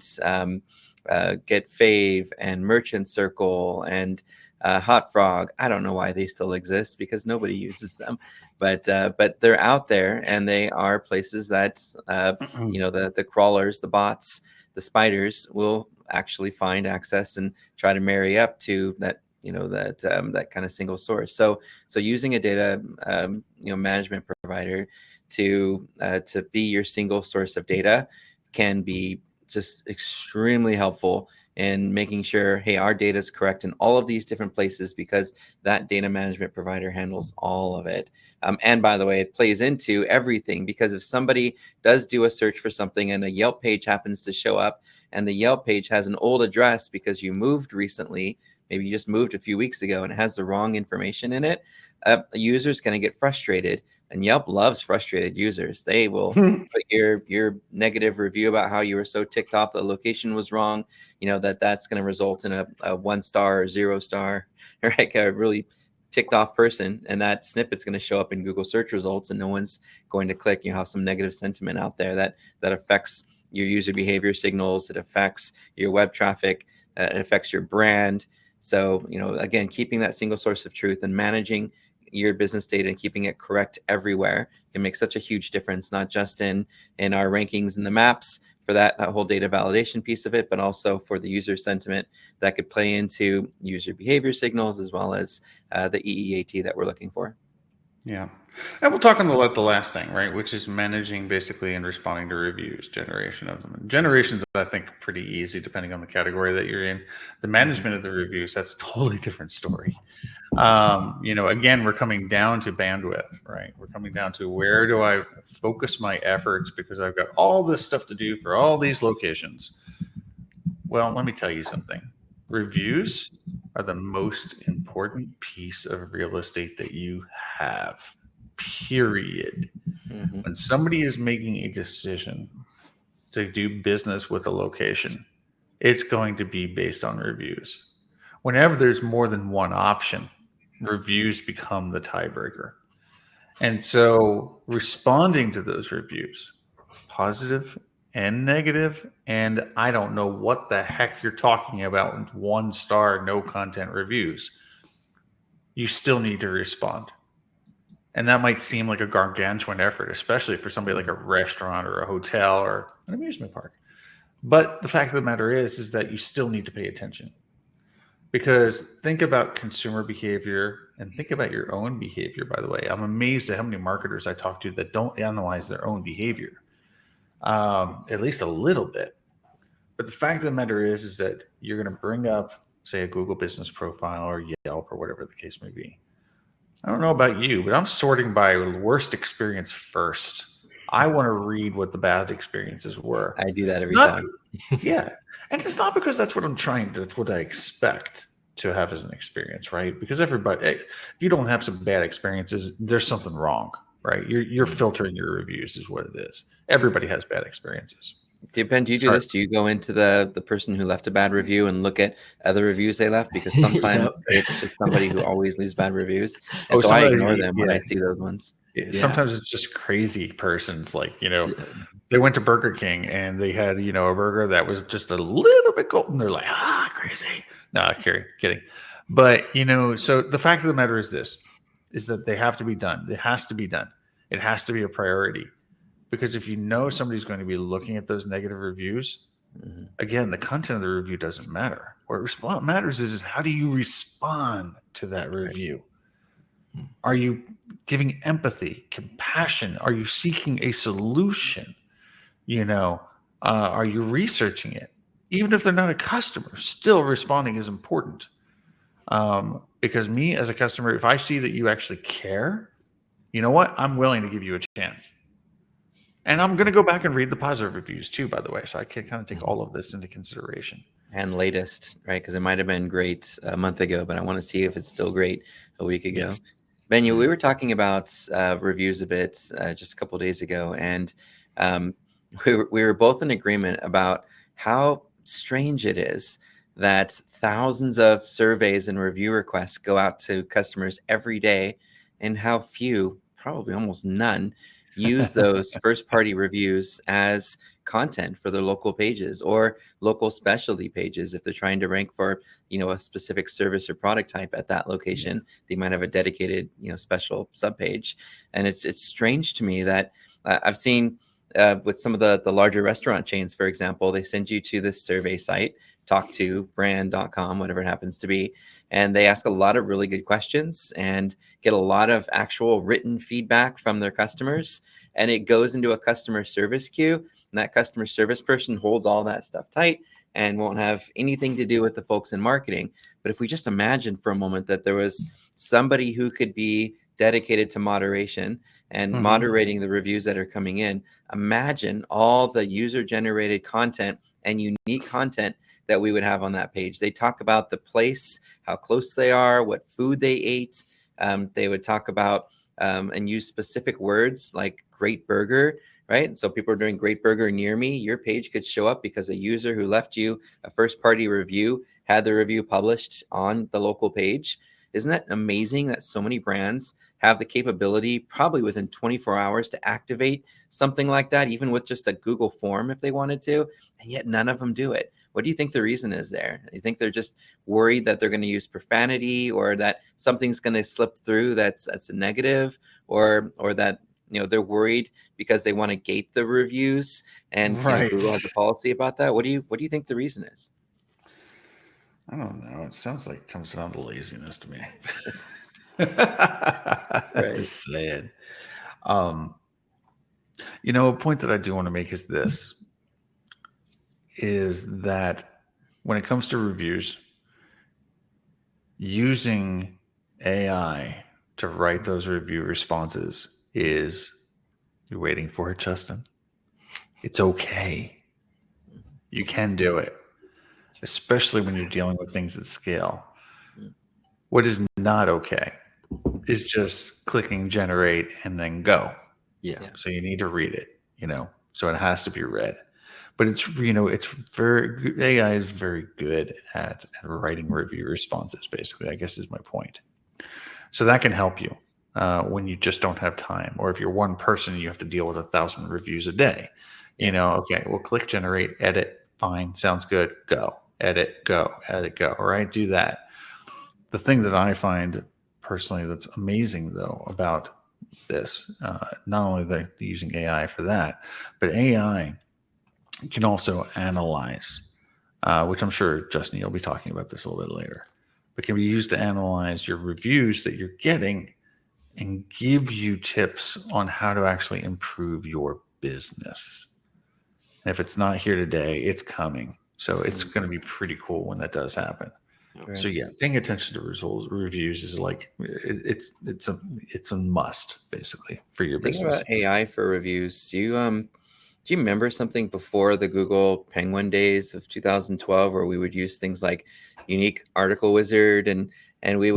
Get Fave and Merchant Circle and Hot Frog. I don't know why they still exist because nobody uses them, but they're out there, and they are places that the crawlers, the bots, the spiders will actually find access and try to marry up to that that kind of single source. So using a data management provider to be your single source of data can be just extremely helpful in making sure, hey, our data is correct in all of these different places because that data management provider handles all of it. And by the way, it plays into everything, because if somebody does do a search for something and a Yelp page happens to show up and the Yelp page has an old address because you moved recently, maybe you just moved a few weeks ago and it has the wrong information in it, a user is going to get frustrated. And Yelp loves frustrated users. They will put your negative review about how you were so ticked off the location was wrong, that's going to result in a 1 star or 0 star, right? A really ticked off person. And that snippet's going to show up in Google search results, and no one's going to click. You have some negative sentiment out there that affects your user behavior signals. It affects your web traffic. It affects your brand. So, again, keeping that single source of truth and managing your business data and keeping it correct everywhere can make such a huge difference, not just in our rankings and the maps for that whole data validation piece of it, but also for the user sentiment that could play into user behavior signals as well as the EEAT that we're looking for. Yeah. And we'll talk on the last thing, right, which is managing basically and responding to reviews, generation of them. Generations, I think, pretty easy depending on the category that you're in. The management of the reviews, that's a totally different story. Again, we're coming down to bandwidth, right? We're coming down to where do I focus my efforts because I've got all this stuff to do for all these locations. Well, let me tell you something. Reviews are the most important piece of real estate that you have, period. Mm-hmm. When somebody is making a decision to do business with a location, it's going to be based on reviews. Whenever there's more than one option, reviews become the tiebreaker. And so responding to those reviews, positive and negative, and I don't know what the heck you're talking about with 1 star, no content reviews, you still need to respond. And that might seem like a gargantuan effort, especially for somebody like a restaurant or a hotel or an amusement park. But the fact of the matter is that you still need to pay attention. Because think about consumer behavior and think about your own behavior, by the way. I'm amazed at how many marketers I talk to that don't analyze their own behavior, at least a little bit. But the fact of the matter is that you're going to bring up, say, a Google business profile or Yelp or whatever the case may be. I don't know about you, but I'm sorting by worst experience first. I want to read what the bad experiences were. I do that every time. Yeah. And it's not because that's what that's what I expect to have as an experience, right? Because everybody, if you don't have some bad experiences, there's something wrong, right? You're filtering your reviews is what it is. Everybody has bad experiences. Do you do this? Do you go into the person who left a bad review and look at other reviews they left? Because sometimes it's just somebody who always leaves bad reviews. And so I ignore them when I see those ones. Sometimes it's just crazy persons. Like, they went to Burger King and they had, a burger that was just a little bit golden. They're like, crazy. No, kidding. But, so the fact of the matter is this, is that they have to be done. It has to be done. It has to be a priority. Because if somebody's going to be looking at those negative reviews, Again, the content of the review doesn't matter. What matters is how do you respond to that review? Are you giving empathy, compassion? Are you seeking a solution? Are you researching it? Even if they're not a customer, still responding is important. Because me as a customer, if I see that you actually care, you know what? I'm willing to give you a chance. And I'm going to go back and read the positive reviews too, by the way. So I can kind of take all of this into consideration. And latest, right? Because it might have been great a month ago, but I want to see if it's still great a week ago. Yes. Ben, we were talking about reviews a bit just a couple of days ago, and we were both in agreement about how strange it is that thousands of surveys and review requests go out to customers every day, and how few, probably almost none, use those first-party reviews as content for their local pages or local specialty pages. If they're trying to rank for, a specific service or product type at that location, they might have a dedicated, special subpage. And it's strange to me that I've seen with some of the larger restaurant chains, for example, they send you to this survey site, talktobrand.com, whatever it happens to be, and they ask a lot of really good questions and get a lot of actual written feedback from their customers. And it goes into a customer service queue, and that customer service person holds all that stuff tight and won't have anything to do with the folks in marketing. But if we just imagine for a moment that there was somebody who could be dedicated to moderation and moderating the reviews that are coming in, imagine all the user-generated content and unique content that we would have on that page. They talk about the place, how close they are, what food they ate. They would talk about and use specific words like great burger, right? So people are doing great burger near me. Your page could show up because a user who left you a first party review had the review published on the local page. Isn't that amazing that so many brands have the capability probably within 24 hours to activate something like that, even with just a Google form if they wanted to, and yet none of them do it? What do you think the reason is there? Do you think they're just worried that they're going to use profanity, or that something's going to slip through that's a negative, or that they're worried because they want to gate the reviews and Google has a policy about that? What do you think the reason is? I don't know. It sounds like it comes down to laziness to me. Right. Just saying. A point that I do want to make is this: is that when it comes to reviews, using AI to write those review responses is, you're waiting for it, Justin. It's okay. You can do it, especially when you're dealing with things at scale. What is not okay is just clicking generate and then go. Yeah. So you need to read it, so it has to be read. But it's very, AI is very good at writing review responses, basically, I guess is my point. So that can help you when you just don't have time, or if you're one person, you have to deal with 1,000 reviews a day. Okay, well, click generate, edit, fine, sounds good, go, edit, go, all right, do that. The thing that I find personally that's amazing, though, about this, not only the using AI for that, but AI can also analyze, which I'm sure, Justin, you'll be talking about this a little bit later, but can be used to analyze your reviews that you're getting and give you tips on how to actually improve your business. And if it's not here today, it's coming. So it's going to be pretty cool when that does happen. Right. So yeah, paying attention to results reviews is like it's a must, basically, for your business. About AI for reviews, do you remember something before the Google Penguin days of 2012, where we would use things like unique article wizard and we'd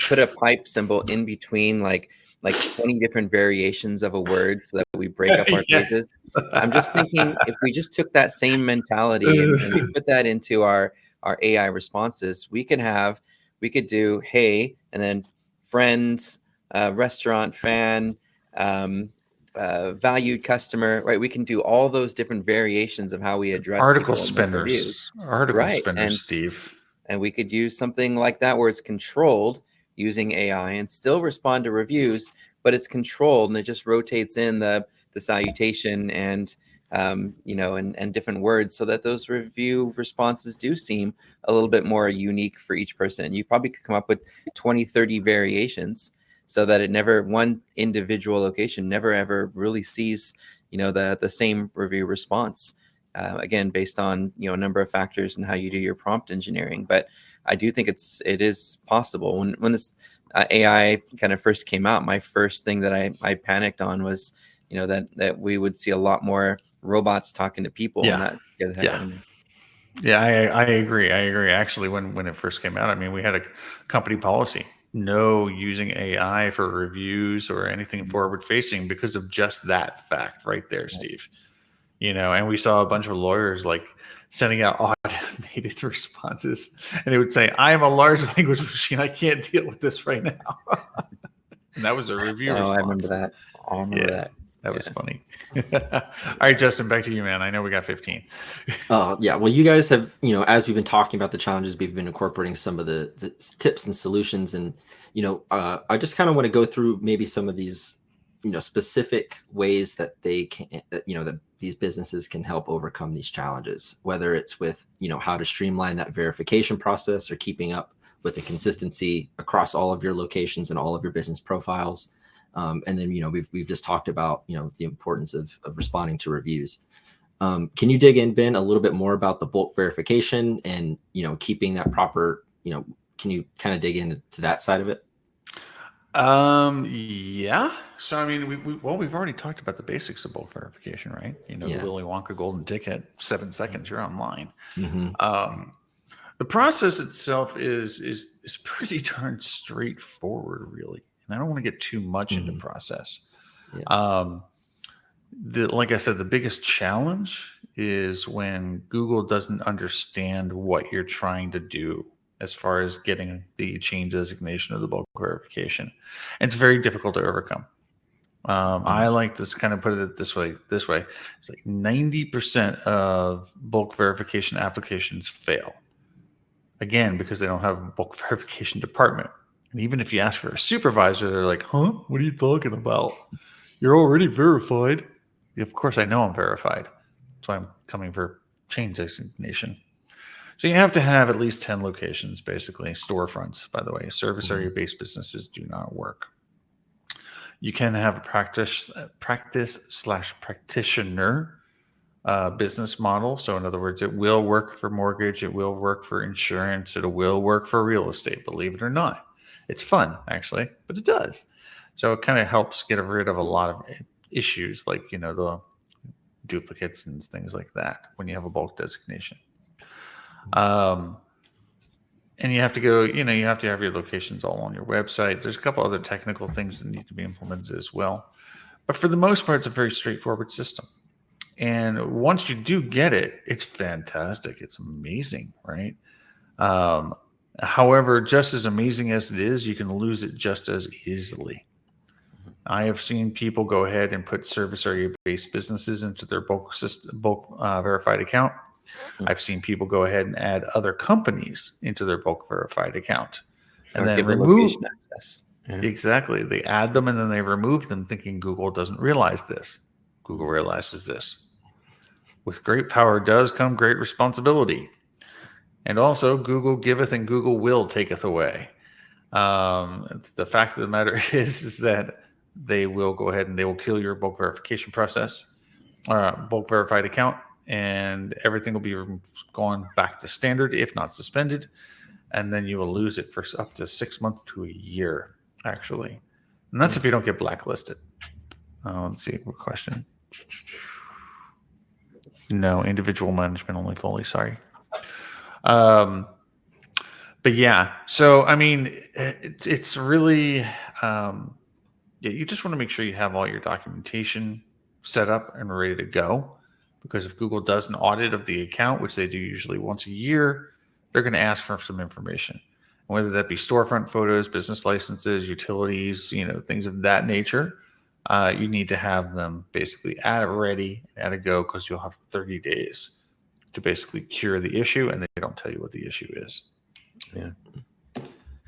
put a pipe symbol in between like 20 different variations of a word so that we break up our pages? I'm just thinking, if we just took that same mentality and we put that into our AI responses, we could do hey, and then friends, restaurant fan, valued customer, right? We can do all those different variations of how we address article spinners, Steve. And we could use something like that where it's controlled using AI and still respond to reviews, but it's controlled and it just rotates in the salutation and and different words, so that those review responses do seem a little bit more unique for each person. And you probably could come up with 20, 30 variations, so that one individual location never ever really sees, the same review response. Again, based on a number of factors and how you do your prompt engineering. But I do think it is possible. When this AI kind of first came out, my first thing that I panicked on was that we would see a lot more robots talking to people. Yeah. And that scared the heck out of me. Yeah, I agree. Actually, when it first came out, I mean, we had a company policy: no using AI for reviews or anything forward facing, because of just that fact right there, Steve. And we saw a bunch of lawyers like sending out automated responses, and it would say, "I am a large language machine. I can't deal with this right now." And that was a review response. I remember that. That was funny. All right, Justin, back to you, man. I know we got 15. Yeah. Well, you guys have, as we've been talking about the challenges, we've been incorporating some of the tips and solutions. And, I just kind of want to go through maybe some of these, specific ways that they can, that these businesses can help overcome these challenges, whether it's with, how to streamline that verification process or keeping up with the consistency across all of your locations and all of your business profiles. And then, we've just talked about, the importance of responding to reviews. Can you dig in, Ben, a little bit more about the bulk verification and, keeping that proper, can you kind of dig into that side of it? Yeah. So, I mean, we've already talked about the basics of bulk verification, right? The Willy Wonka golden ticket, 7 seconds, you're online. Mm-hmm. The process itself is pretty darn straightforward, really. And I don't want to get too much into process. Yeah. Like I said, the biggest challenge is when Google doesn't understand what you're trying to do as far as getting the chain designation of the bulk verification. And it's very difficult to overcome. I like to kind of put it this way. It's like 90% of bulk verification applications fail. Again, because they don't have a bulk verification department. And even if you ask for a supervisor, they're like, "Huh? What are you talking about? You're already verified." Of course, I know I'm verified. That's why I'm coming for chain designation. So you have to have at least 10 locations, basically. Storefronts, by the way. Service area-based businesses do not work. You can have a practice/practitioner business model. So in other words, it will work for mortgage, it will work for insurance, it will work for real estate, believe it or not. It's fun, actually, but it does. So it kind of helps get rid of a lot of issues like, the duplicates and things like that when you have a bulk designation. And you have to go, you have to have your locations all on your website. There's a couple other technical things that need to be implemented as well. But for the most part, it's a very straightforward system. And once you do get it, it's fantastic. It's amazing, right? However, just as amazing as it is, you can lose it just as easily. I have seen people go ahead and put service area-based businesses into their bulk verified account. I've seen people go ahead and add other companies into their bulk verified account, and then remove access. Yeah. Exactly. They add them and then they remove them, thinking Google doesn't realize this. Google realizes this. With great power does come great responsibility. And also, Google giveth and Google will taketh away. It's the fact of the matter is that they will go ahead and they will kill your bulk verification process, bulk verified account, and everything will be gone back to standard, if not suspended. And then you will lose it for up to 6 months to a year, actually. And that's if you don't get blacklisted. Let's see, what question? No, individual management only fully, sorry. But yeah, so I mean, it's really, you just want to make sure you have all your documentation set up and ready to go. Because if Google does an audit of the account, which they do usually once a year, they're going to ask for some information. Whether that be storefront photos, business licenses, utilities, things of that nature, you need to have them basically at a ready, at a go, because you'll have 30 days to basically cure the issue, and they don't tell you what the issue is. Yeah.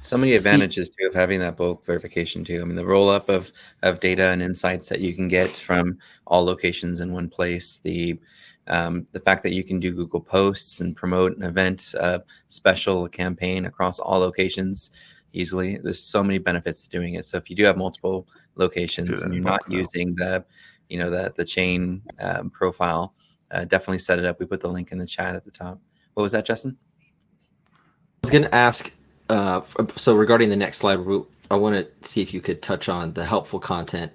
So many advantages too of having that bulk verification too. I mean, the roll up of data and insights that you can get from all locations in one place. The fact that you can do Google posts and promote an event, special campaign across all locations easily. There's so many benefits to doing it. So if you do have multiple locations and you're not using the chain profile, definitely set it up. We put the link in the chat at the top. What was that, Justin? I was going to ask, so regarding the next slide, I want to see if you could touch on the helpful content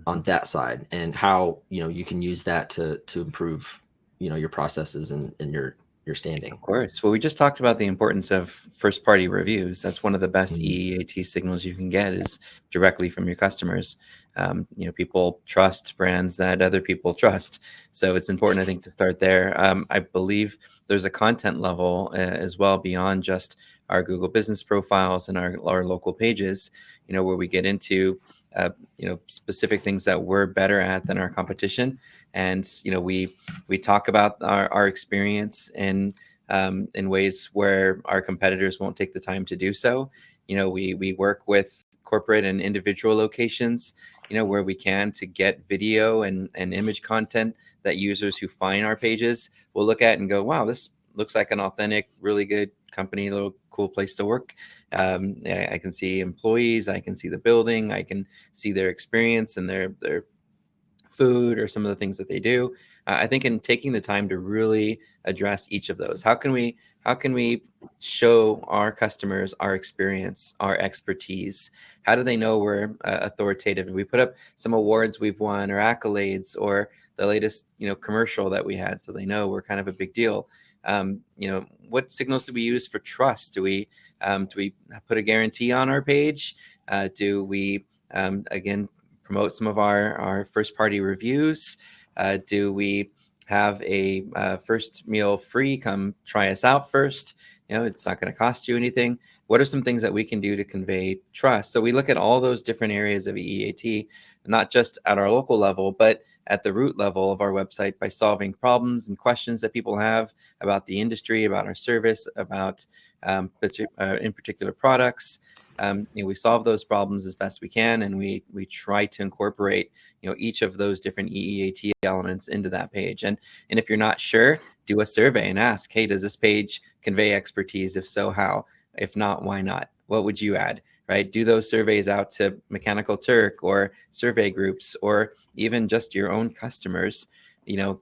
on that side and how, you can use that to improve, your processes and your standing. Of course. Well, we just talked about the importance of first-party reviews. That's one of the best EEAT signals you can get is directly from your customers. People trust brands that other people trust. So it's important, I think, to start there. I believe there's a content level as well beyond just our Google business profiles and our local pages, where we get into specific things that we're better at than our competition. And, we talk about our experience in ways where our competitors won't take the time to do so. We work with corporate and individual locations, where we can to get video and image content that users who find our pages will look at and go, wow, this looks like an authentic, really good company, a little cool place to work. I can see employees, I can see the building, I can see their experience and their food or some of the things that they do. I think in taking the time to really address each of those, how can we show our customers our experience, our expertise? How do they know we're authoritative? If we put up some awards we've won or accolades or the latest commercial that we had, so they know we're kind of a big deal. What signals do we use for trust? Do we put a guarantee on our page? Do we again promote some of our first party reviews? Do we have a first meal free? Come try us out first. It's not going to cost you anything. What are some things that we can do to convey trust? So we look at all those different areas of EEAT, not just at our local level, but at the root level of our website by solving problems and questions that people have about the industry, about our service, about in particular products. We solve those problems as best we can, and we try to incorporate each of those different EEAT elements into that page. And if you're not sure, do a survey and ask, hey, does this page convey expertise? If so, how? If not, why not? What would you add? Right? Do those surveys out to Mechanical Turk or survey groups or even just your own customers.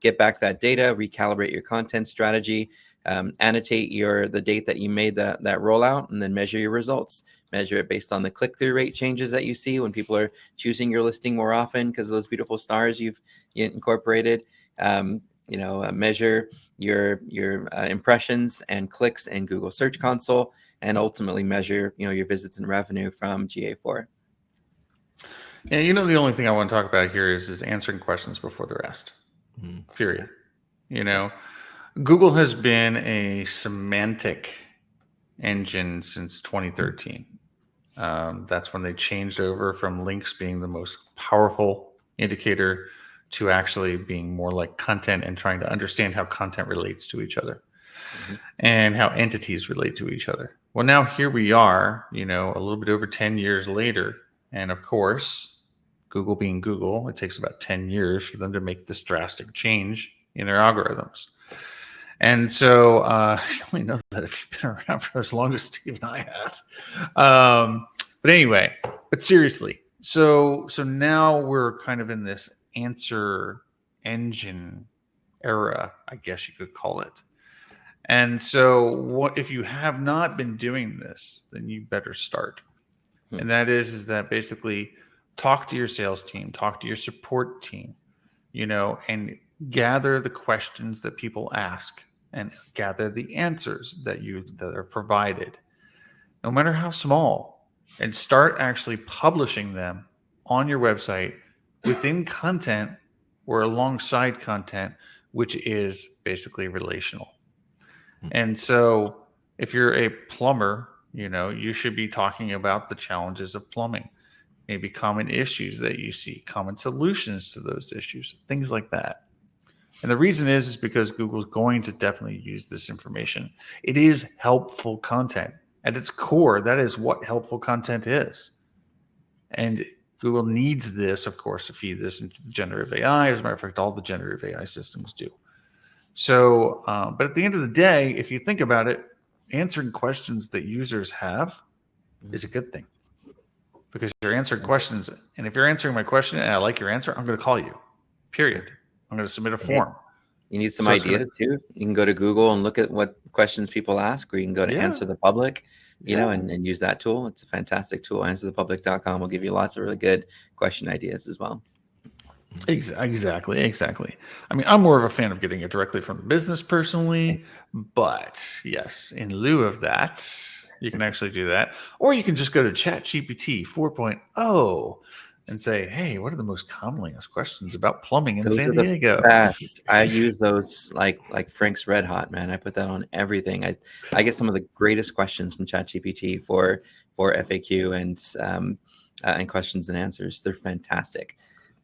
Get back that data, recalibrate your content strategy, annotate the date that you made that rollout, and then measure your results. Measure it based on the click-through rate changes that you see when people are choosing your listing more often because of those beautiful stars you've incorporated. Measure your impressions and clicks in Google Search Console, and ultimately measure your visits and revenue from GA4. Yeah, the only thing I want to talk about here is answering questions before they're asked. Period. Google has been a semantic engine since 2013. That's when they changed over from links being the most powerful indicator to actually being more like content and trying to understand how content relates to each other and how entities relate to each other. Well, now here we are, a little bit over 10 years later. And of course, Google being Google, it takes about 10 years for them to make this drastic change in their algorithms. And so you only know that if you've been around for as long as Steve and I have. But anyway, seriously, so now we're kind of in this answer engine era, I guess you could call it. And so what if you have not been doing this, then you better start. And that is that basically talk to your sales team, talk to your support team, and gather the questions that people ask and gather the answers that are provided, no matter how small, and start actually publishing them on your website within content or alongside content, which is basically relational. And so if you're a plumber, you should be talking about the challenges of plumbing, maybe common issues that you see, common solutions to those issues, things like that. And the reason is because Google's going to definitely use this information. It is helpful content. At its core, that is what helpful content is. And Google needs this, of course, to feed this into the generative AI. As a matter of fact, all the generative AI systems do. So, but at the end of the day, if you think about it, answering questions that users have is a good thing, because you're answering questions. And if you're answering my question and I like your answer, I'm going to call you, period. I'm going to submit a form. You need some ideas too. You can go to Google and look at what questions people ask, or you can go to Answer the Public, you know, and use that tool. It's a fantastic tool. AnswerThePublic.com will give you lots of really good question ideas as well. Exactly. I mean, I'm more of a fan of getting it directly from the business personally, but yes, in lieu of that, you can actually do that. Or you can just go to ChatGPT 4.0 and say, hey, what are the most commonly asked questions about plumbing in San Diego? Best. I use those like Frank's Red Hot, man. I put that on everything. I get some of the greatest questions from ChatGPT for FAQ and questions and answers. They're fantastic.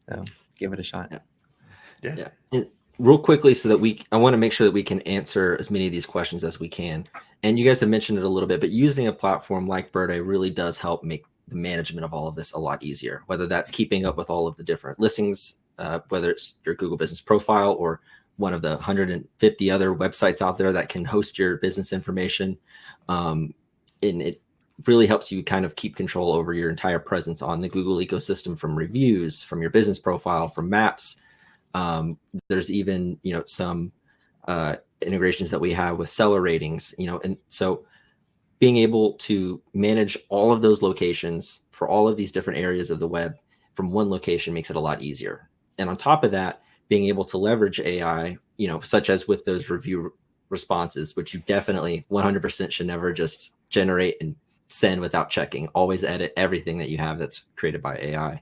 So give it a shot. Yeah. And real quickly, so that I want to make sure that we can answer as many of these questions as we can. And you guys have mentioned it a little bit, but using a platform like Birdeye really does help make the management of all of this a lot easier, whether that's keeping up with all of the different listings, whether it's your Google business profile or one of the 150 other websites out there that can host your business information. And it really helps you kind of keep control over your entire presence on the Google ecosystem, from reviews, from your business profile, from maps. There's even, you know, some integrations that we have with seller ratings, you know, and so being able to manage all of those locations for all of these different areas of the web from one location makes it a lot easier. And on top of that, being able to leverage AI, you know, such as with those review responses, which you definitely 100% should never just generate and send without checking. Always edit everything that you have that's created by AI.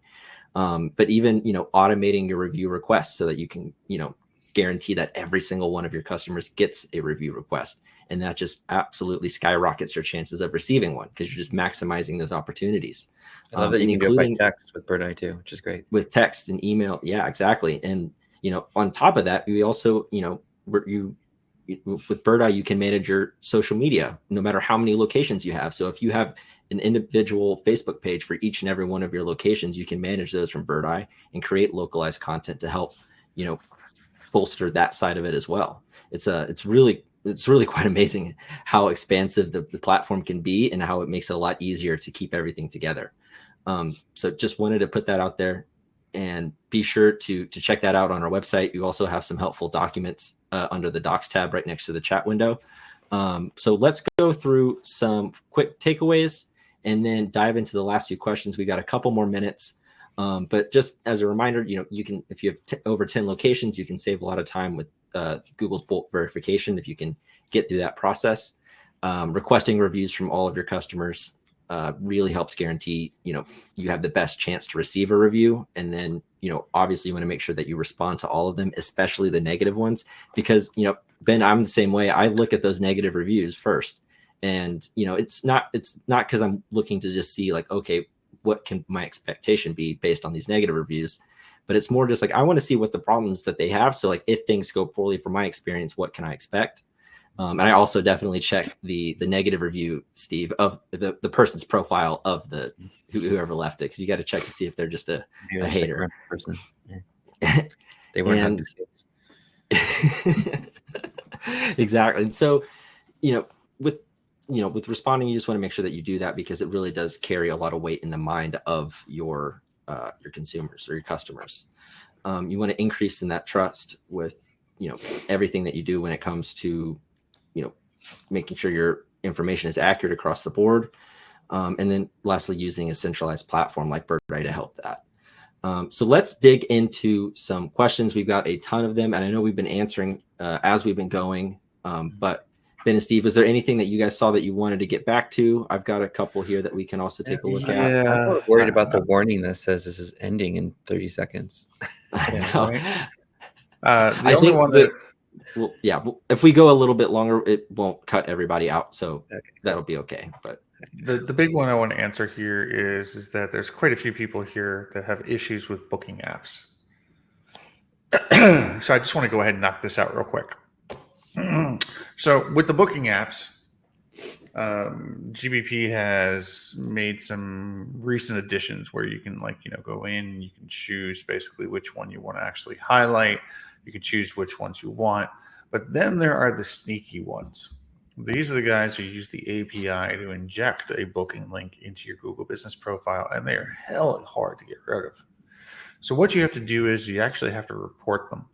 But even, you know, automating your review requests so that you can, you know, guarantee that every single one of your customers gets a review request. And that just absolutely skyrockets your chances of receiving one, because you're just maximizing those opportunities. I love that you can do it by text with Birdeye too, which is great. With text and email. Yeah, exactly. And, you know, on top of that, we also, you know, with Birdeye, you can manage your social media, no matter how many locations you have. So if you have an individual Facebook page for each and every one of your locations, you can manage those from Birdeye and create localized content to help, you know, bolster that side of it as well. It's really quite amazing how expansive the platform can be and how it makes it a lot easier to keep everything together. So just wanted to put that out there, and be sure to check that out on our website. You also have some helpful documents under the Docs tab right next to the chat window. So let's go through some quick takeaways and then dive into the last few questions. We got a couple more minutes. But just as a reminder, you know, you can, if you have over 10 locations, you can save a lot of time with Google's bulk verification if you can get through that process. Requesting reviews from all of your customers really helps guarantee, you know, you have the best chance to receive a review. And then, you know, obviously you want to make sure that you respond to all of them, especially the negative ones, because, you know, Ben, I'm the same way. I look at those negative reviews first, and, you know, it's not because I'm looking to just see like, okay, what can my expectation be based on these negative reviews, but it's more just like, I want to see what the problems that they have. So like, if things go poorly from my experience, what can I expect? And I also definitely check the negative review, Steve, of the person's profile of whoever left it, because you got to check to see if they're just a hater person. Yeah. They weren't and exactly. And so, you know, with responding, you just want to make sure that you do that, because it really does carry a lot of weight in the mind of your consumers or your customers. You want to increase in that trust with, you know, everything that you do when it comes to, you know, making sure your information is accurate across the board. And then lastly, using a centralized platform like Birdeye to help that. So let's dig into some questions. We've got a ton of them, and I know we've been answering as we've been going. But Ben and Steve, is there anything that you guys saw that you wanted to get back to? I've got a couple here that we can also take a look at. I'm more worried about the warning that says this is ending in 30 seconds. The only one that... Well, yeah, if we go a little bit longer, it won't cut everybody out, so that'll be okay. But the big one I want to answer here is that there's quite a few people here that have issues with booking apps. So I just want to go ahead and knock this out real quick. So with the booking apps, GBP has made some recent additions where you can go in, you can choose basically which one you want to actually highlight. You can choose which ones you want, but then there are the sneaky ones. These are the guys who use the API to inject a booking link into your Google Business Profile, and they are hell hard to get rid of. So what you have to do is you actually have to report them.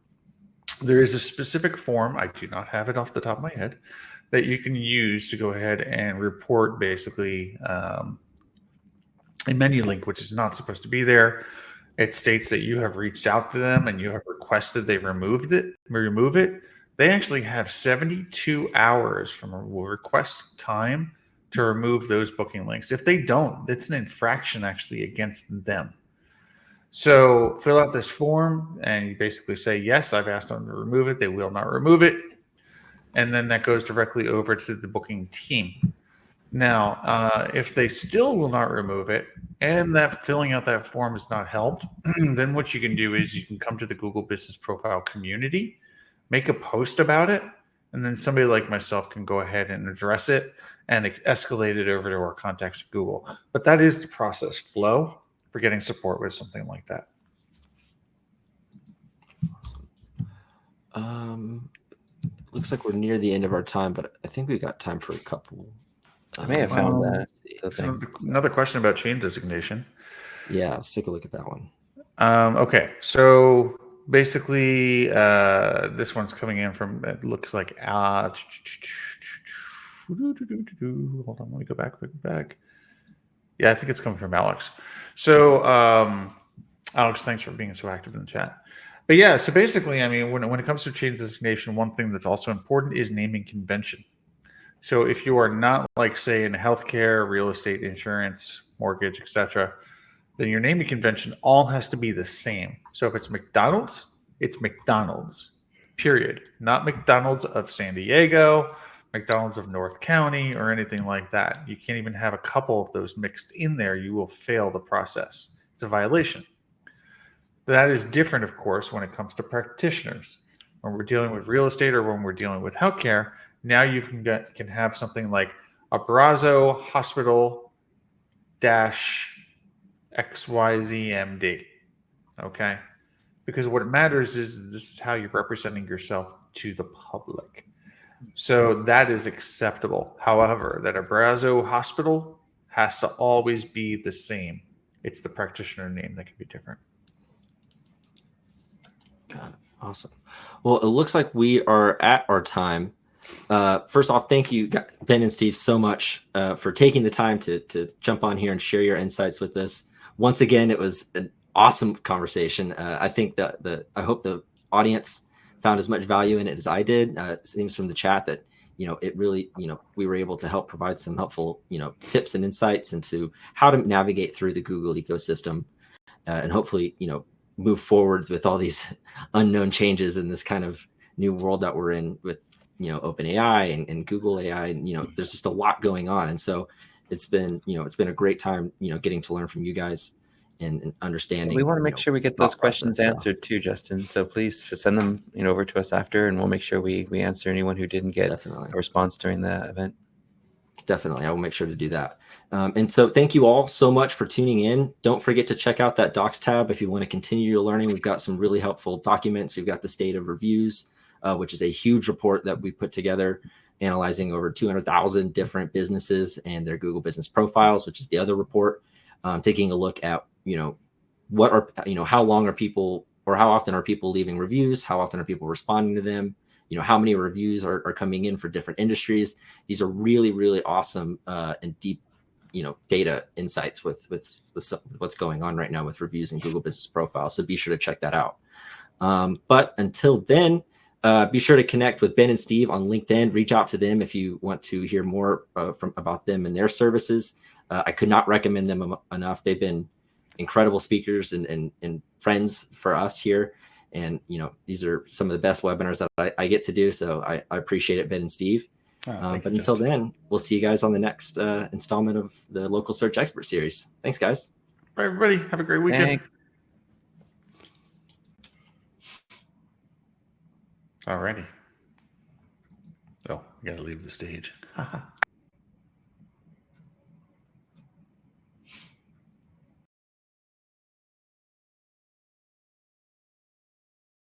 There is a specific form, I do not have it off the top of my head, that you can use to go ahead and report basically a menu link which is not supposed to be there. It states that you have reached out to them and you have requested they remove it. They actually have 72 hours from a request time to remove those booking links. If they don't, it's an infraction actually against them. So fill out this form and you basically say, yes, I've asked them to remove it. They will not remove it. And then that goes directly over to the booking team. Now, if they still will not remove it and that filling out that form has not helped, then what you can do is you can come to the Google Business Profile community, make a post about it, and then somebody like myself can go ahead and address it and escalate it over to our contacts at Google. But that is the process flow for getting support with something like that. Awesome. Looks like we're near the end of our time, but I think we've got time for a couple. I may have found that. Another question about chain designation. Yeah, let's take a look at that one. Okay, so basically, this one's coming in from, it looks like, hold on, let me go back. Yeah, I think it's coming from Alex. So, Alex, thanks for being so active in the chat. But yeah, so basically, I mean, when it comes to chain designation, one thing that's also important is naming convention. So if you are not, like, say, in healthcare, real estate, insurance, mortgage, etc., then your naming convention all has to be the same. So if it's McDonald's, it's McDonald's, period. Not McDonald's of San Diego, McDonald's of North County, or anything like that. You can't even have a couple of those mixed in there. You will fail the process. It's a violation. That is different, of course, when it comes to practitioners. When we're dealing with real estate or when we're dealing with healthcare, now you can have something like Abrazo Hospital -XYZMD. Okay? Because what matters is this is how you're representing yourself to the public. So that is acceptable. However, that Abrazo Hospital has to always be the same. It's the practitioner name that can be different. Got it. Awesome. Well, it looks like we are at our time. First off, thank you, Ben and Steve, so much for taking the time to jump on here and share your insights with us. Once again, it was an awesome conversation. I think that I hope the audience found as much value in it as I did. It seems from the chat that it really we were able to help provide some helpful tips and insights into how to navigate through the Google ecosystem, and hopefully move forward with all these unknown changes in this kind of new world that we're in with OpenAI and Google AI, and there's just a lot going on, and so it's been a great time getting to learn from you guys and understanding. We want to make sure we get those questions answered too, Justin. So please send them over to us after, and we'll make sure we answer anyone who didn't get a response during the event. Definitely, I will make sure to do that. And so thank you all so much for tuning in. Don't forget to check out that Docs tab if you want to continue your learning. We've got some really helpful documents. We've got the state of reviews, which is a huge report that we put together, analyzing over 200,000 different businesses and their Google Business Profiles, which is the other report, taking a look at what are how long are people, or how often are people leaving reviews, how often are people responding to them, how many reviews are coming in for different industries. These are really, really awesome and deep data insights with what's going on right now with reviews in Google Business Profile. So be sure to check that out. But until then, be sure to connect with Ben and Steve on LinkedIn. Reach out to them if you want to hear more about them and their services. I could not recommend them enough. They've been incredible speakers and friends for us here. And, these are some of the best webinars that I get to do. So I appreciate it, Ben and Steve. But until then, we'll see you guys on the next installment of the Local Search Expert Series. Thanks, guys. Bye, everybody. Have a great weekend. Thanks. All righty. Well, we got to leave the stage.